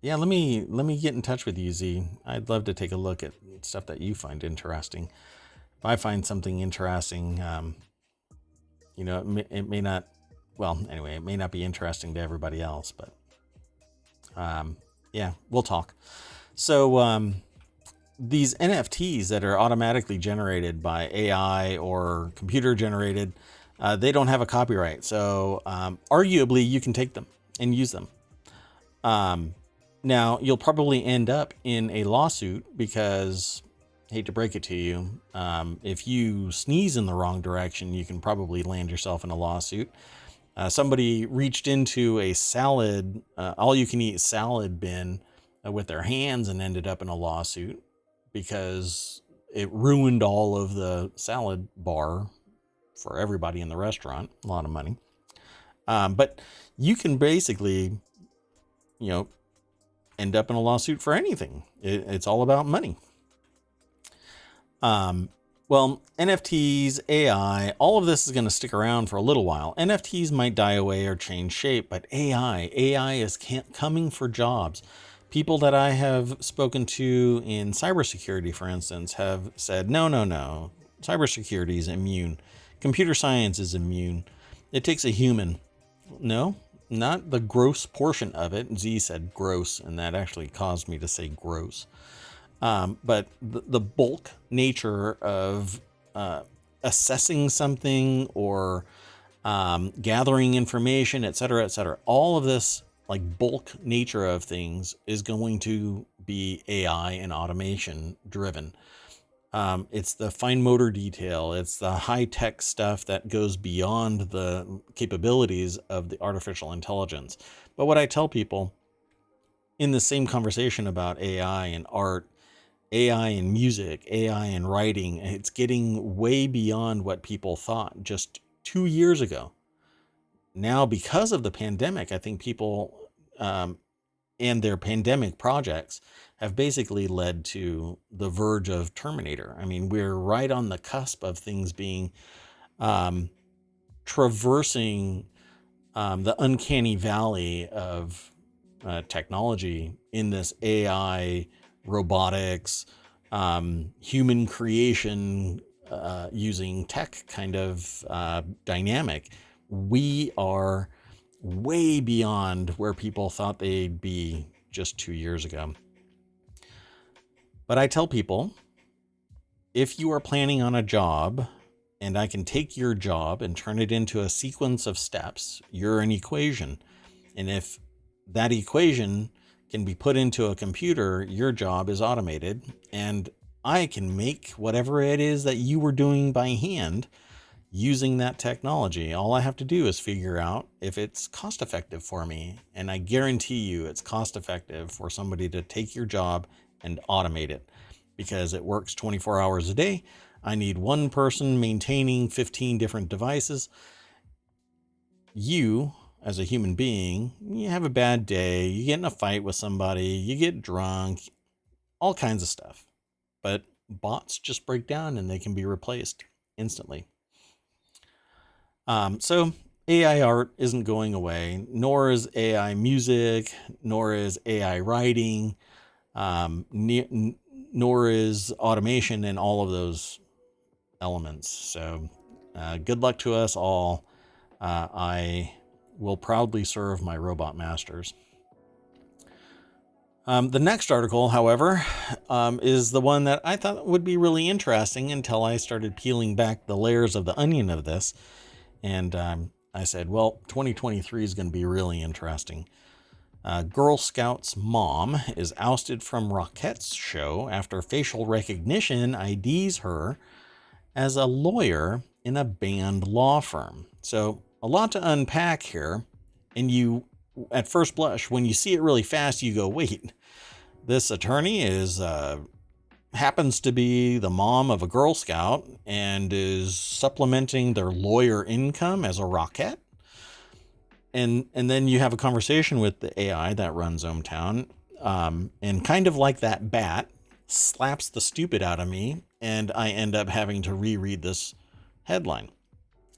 Speaker 1: Let me get in touch with you, Z. I'd love to take a look at stuff that you find interesting. If I find something interesting, it may not. Well, anyway, it may not be interesting to everybody else, but yeah, we'll talk. So these NFTs that are automatically generated by AI or computer generated, They don't have a copyright. So arguably you can take them and use them. Now you'll probably end up in a lawsuit because, hate to break it to you, if you sneeze in the wrong direction, you can probably land yourself in a lawsuit. Somebody reached into a salad, all-you-can-eat salad bin with their hands and ended up in a lawsuit because it ruined all of the salad bar for everybody in the restaurant. A lot of money. But you can basically, end up in a lawsuit for anything. It's all about money. Well, NFTs, AI, all of this is going to stick around for a little while. NFTs might die away or change shape, but AI is coming for jobs. People that I have spoken to in cybersecurity, for instance, have said, no. Cybersecurity is immune. Computer science is immune. It takes a human. No, not the gross portion of it. Z said gross, and that actually caused me to say gross. But the bulk nature of assessing something or gathering information, et cetera, all of this like bulk nature of things is going to be AI and automation driven. It's the fine motor detail. It's the high tech stuff that goes beyond the capabilities of the artificial intelligence. But what I tell people in the same conversation about AI and art, AI in music, AI in writing, it's getting way beyond what people thought just 2 years ago. Now, because of the pandemic, I think people and their pandemic projects have basically led to the verge of Terminator. I mean, we're right on the cusp of things being traversing the uncanny valley of technology in this AI, robotics, human creation using tech kind of dynamic. We are way beyond where people thought they'd be just 2 years ago. But I tell people, if you are planning on a job and I can take your job and turn it into a sequence of steps, you're an equation. And if that equation can be put into a computer, your job is automated, and I can make whatever it is that you were doing by hand using that technology. All I have to do is figure out if it's cost effective for me. And I guarantee you it's cost effective for somebody to take your job and automate it because it works 24 hours a day. I need one person maintaining 15 different devices. You, as a human being, you have a bad day, you get in a fight with somebody, you get drunk, all kinds of stuff. But bots just break down and they can be replaced instantly. So AI art isn't going away, nor is AI music, nor is AI writing, nor is automation and all of those elements. So good luck to us all. I will proudly serve my robot masters. The next article, however, is the one that I thought would be really interesting until I started peeling back the layers of the onion of this. And I said, well, 2023 is going to be really interesting. Girl Scout's mom is ousted from Rockettes show after facial recognition IDs her as a lawyer in a banned law firm. So a lot to unpack here. And you, at first blush, when you see it really fast, you go, wait, this attorney is happens to be the mom of a Girl Scout and is supplementing their lawyer income as a Rockette. And then you have a conversation with the AI that runs ohmTown, and kind of like that bat slaps the stupid out of me, and I end up having to reread this headline.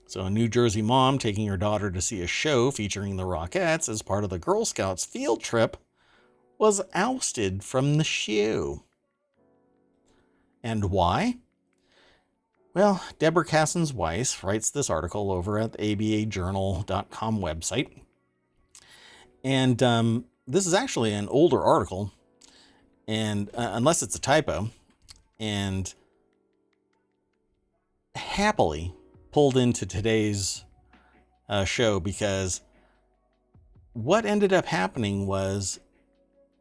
Speaker 1: So a New Jersey mom taking her daughter to see a show featuring the Rockettes as part of the Girl Scouts field trip was ousted from the show. And why? Well, Deborah Cassens-Weiss writes this article over at the abajournal.com website. And this is actually an older article, and unless it's a typo. And happily, pulled into today's show, because what ended up happening was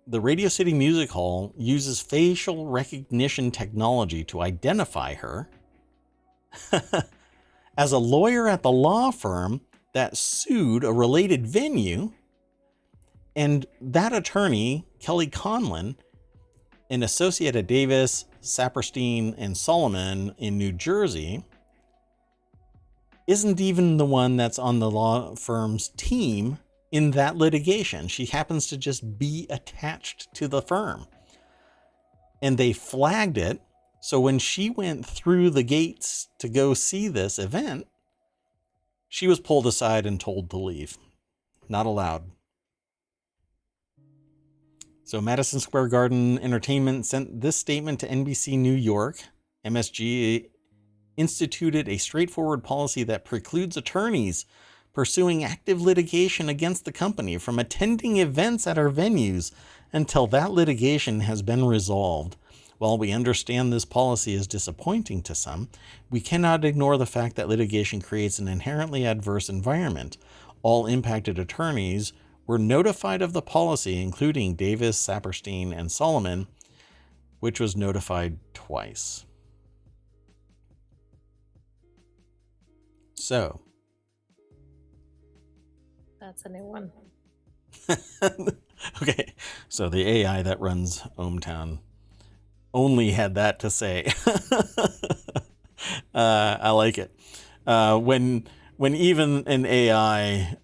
Speaker 1: the Radio City Music Hall uses facial recognition technology to identify her as a lawyer at the law firm that sued a related venue. And that attorney, Kelly Conlon, an associate at Davis, Saperstein, and Solomon in New Jersey, isn't even the one that's on the law firm's team in that litigation. She happens to just be attached to the firm. And they flagged it. So when she went through the gates to go see this event, she was pulled aside and told to leave. Not allowed. So Madison Square Garden Entertainment sent this statement to NBC New York. MSG instituted a straightforward policy that precludes attorneys pursuing active litigation against the company from attending events at our venues until that litigation has been resolved. While we understand this policy is disappointing to some, we cannot ignore the fact that litigation creates an inherently adverse environment. All impacted attorneys were notified of the policy, including Davis, Saperstein, and Solomon, which was notified twice. So.
Speaker 2: That's a new one.
Speaker 1: Okay, so the AI that runs ohmTown only had that to say. I like it. When even an AI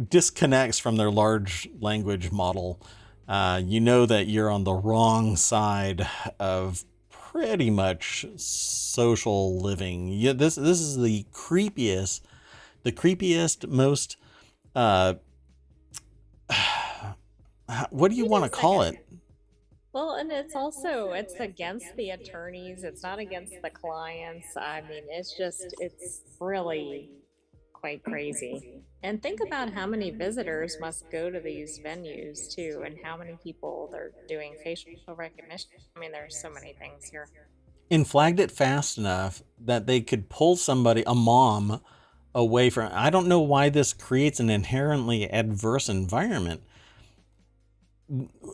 Speaker 1: disconnects from their large language model, you know that you're on the wrong side of pretty much social living. This is the creepiest, most what do you want to call it?
Speaker 2: Well, and it's against the attorneys. It's not against the clients. I mean, it's really quite crazy. And think about how many visitors must go to these venues too, and how many people they're doing facial recognition. I mean, there's so many things here.
Speaker 1: And flagged it fast enough that they could pull somebody, a mom, away from. I don't know why this creates an inherently adverse environment.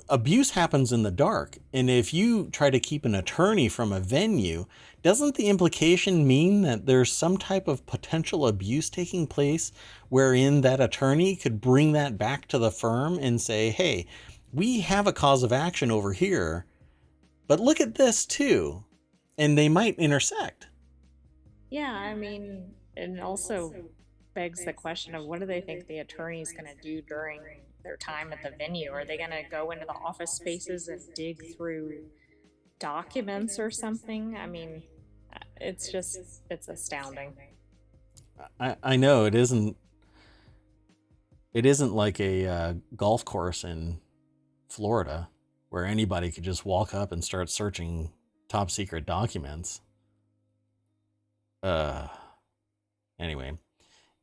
Speaker 1: Abuse happens in the dark. And if you try to keep an attorney from a venue, doesn't the implication mean that there's some type of potential abuse taking place wherein that attorney could bring that back to the firm and say, hey, we have a cause of action over here, but look at this too. And they might intersect.
Speaker 2: Yeah, I mean, and also begs the question of what do they think the attorney's going to do during their time at the venue? Are they going to go into the office spaces and dig through documents or something? I mean, it's astounding.
Speaker 1: I know it isn't like a golf course in Florida where anybody could just walk up and start searching top secret documents. Anyway,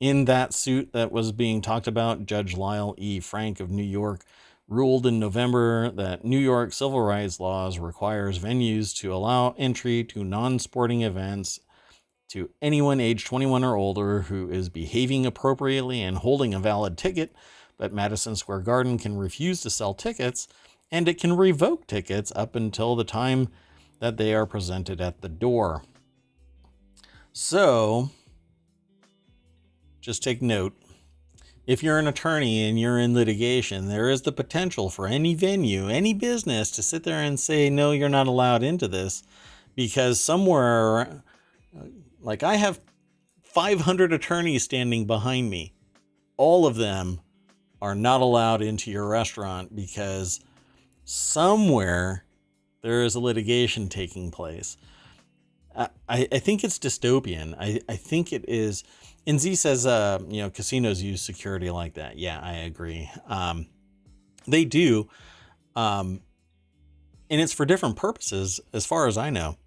Speaker 1: in that suit that was being talked about, Judge Lyle E. Frank of New York ruled in November that New York civil rights laws requires venues to allow entry to non-sporting events to anyone age 21 or older who is behaving appropriately and holding a valid ticket, but Madison Square Garden can refuse to sell tickets, and it can revoke tickets up until the time that they are presented at the door. So, just take note. If you're an attorney and you're in litigation, there is the potential for any venue, any business to sit there and say, no, you're not allowed into this, because somewhere, like I have 500 attorneys standing behind me. All of them are not allowed into your restaurant because somewhere there is a litigation taking place. I think it's dystopian. I think it is. And Z says, casinos use security like that. Yeah, I agree. They do. And it's for different purposes, as far as I know.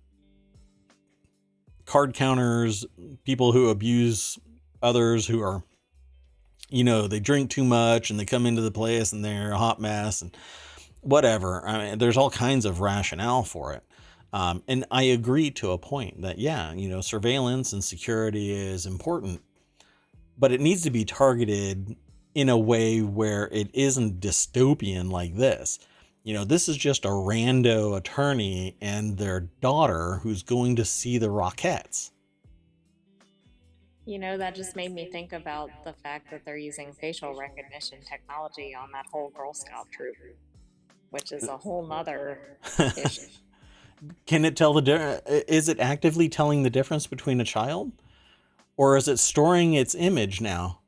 Speaker 1: Card counters, people who abuse others who are, they drink too much and they come into the place and they're a hot mess and whatever. I mean, there's all kinds of rationale for it. And I agree to a point that, yeah, surveillance and security is important, but it needs to be targeted in a way where it isn't dystopian like this. This is just a rando attorney and their daughter who's going to see the Rockettes.
Speaker 2: That just made me think about the fact that they're using facial recognition technology on that whole Girl Scout troop, which is a whole nother issue.
Speaker 1: Can it tell is it actively telling the difference between a child? Or is it storing its image now?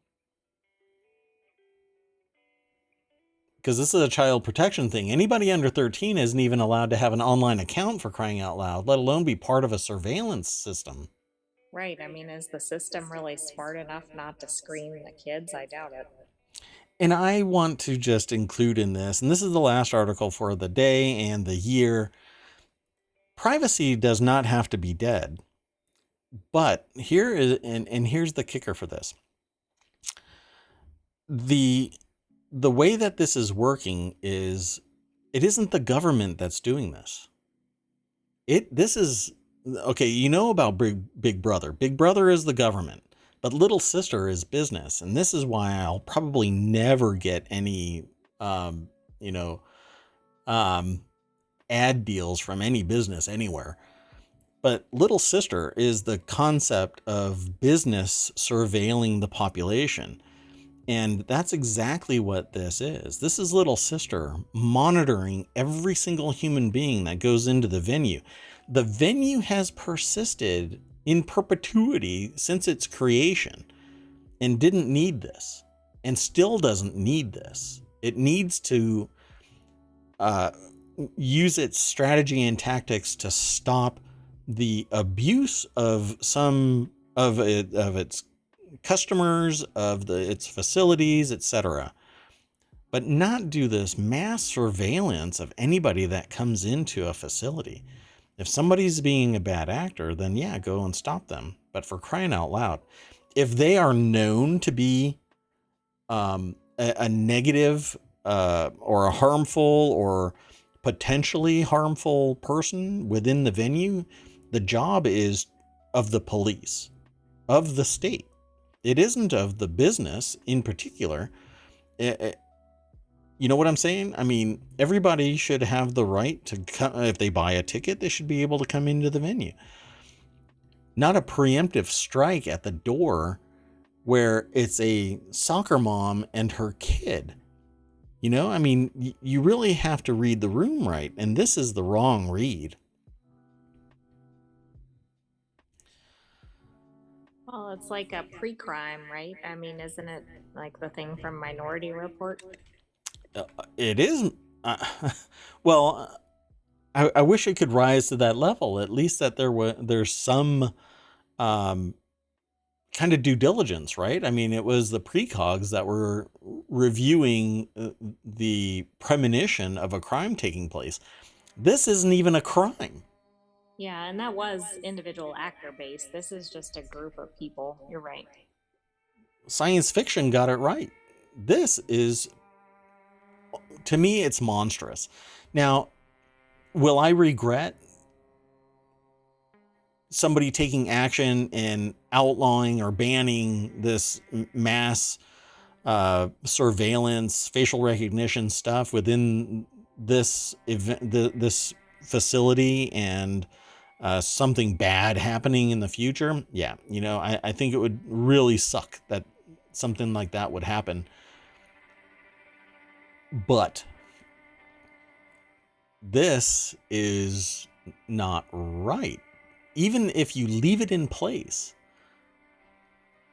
Speaker 1: Because this is a child protection thing. Anybody under 13 isn't even allowed to have an online account, for crying out loud, let alone be part of a surveillance system.
Speaker 2: Right. I mean, is the system really smart enough not to screen the kids? I doubt it.
Speaker 1: And I want to just include in this, and this is the last article for the day and the year. Privacy does not have to be dead. But here's the kicker for this. The way that this is working is, it isn't the government that's doing this. This is okay. About Big Brother. Big Brother is the government, but Little Sister is business. And this is why I'll probably never get any, ad deals from any business anywhere. But Little Sister is the concept of business surveilling the population. And that's exactly what this is. This is Little Sister monitoring every single human being that goes into the venue. The venue has persisted in perpetuity since its creation and didn't need this, and still doesn't need this. It needs to use its strategy and tactics to stop the abuse of some of its customers, of its facilities, etc., but not do this mass surveillance of anybody that comes into a facility. If somebody's being a bad actor, then yeah, go and stop them. But for crying out loud, if they are known to be a negative or a harmful or potentially harmful person within the venue, the job is of the police, of the state. It isn't of the business in particular. You know what I'm saying? I mean, everybody should have the right to come. If they buy a ticket, they should be able to come into the venue. Not a preemptive strike at the door where it's a soccer mom and her kid. I mean, you really have to read the room right. And this is the wrong read.
Speaker 2: Well, it's like a pre-crime, right? I mean, isn't it like the thing from Minority Report?
Speaker 1: It is. Well, I wish it could rise to that level. At least that there's some kind of due diligence, right? I mean, it was the precogs that were reviewing the premonition of a crime taking place. This isn't even a crime.
Speaker 2: Yeah, and that was individual actor based. This is just a group of people. You're right.
Speaker 1: Science fiction got it right. This is, to me, it's monstrous. Now, will I regret somebody taking action and outlawing or banning this mass surveillance, facial recognition stuff within this event, this facility, and something bad happening in the future? Yeah, I think it would really suck that something like that would happen. But this is not right. Even if you leave it in place,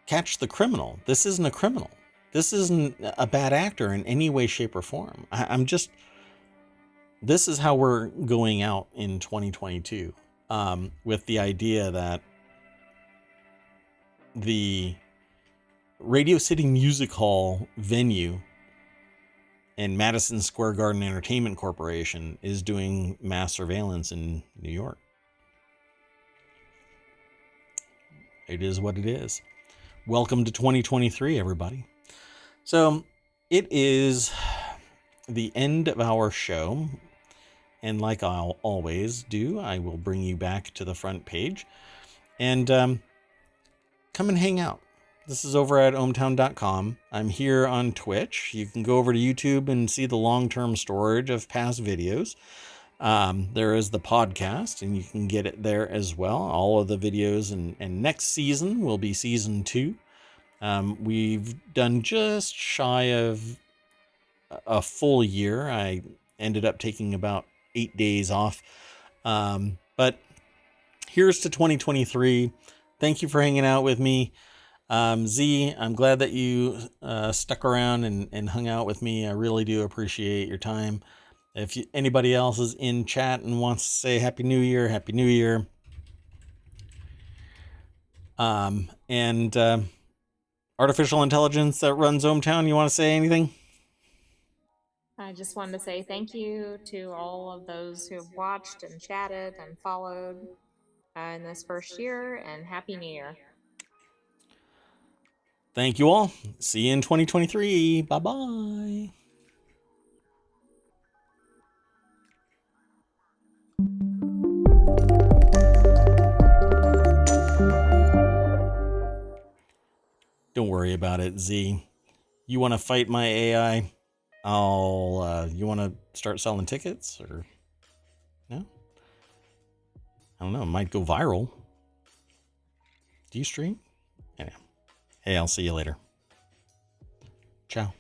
Speaker 1: catch the criminal. This isn't a criminal. This isn't a bad actor in any way, shape, or form. This is how we're going out in 2022, with the idea that the Radio City Music Hall venue and Madison Square Garden Entertainment Corporation is doing mass surveillance in New York. It is what it is. Welcome to 2023, everybody. So it is the end of our show. And like I'll always do, I will bring you back to the front page and come and hang out. This is over at ohmTown.com. I'm here on Twitch. You can go over to YouTube and see the long-term storage of past videos. There is the podcast, and you can get it there as well. All of the videos, and next season will be season 2. We've done just shy of a full year. I ended up taking about 8 days off. But here's to 2023. Thank you for hanging out with me. Z, I'm glad that you stuck around and hung out with me. I really do appreciate your time. If anybody else is in chat and wants to say Happy New Year, Happy New Year. And artificial intelligence that runs ohmTown, you want to say anything?
Speaker 2: I just wanted to say thank you to all of those who have watched and chatted and followed in this first year, and Happy New Year.
Speaker 1: Thank you all. See you in 2023. Bye-bye. Don't worry about it, Z. You want to fight my AI? You want to start selling tickets or no? I don't know. It might go viral. Do you stream? Anyway. Hey, I'll see you later. Ciao.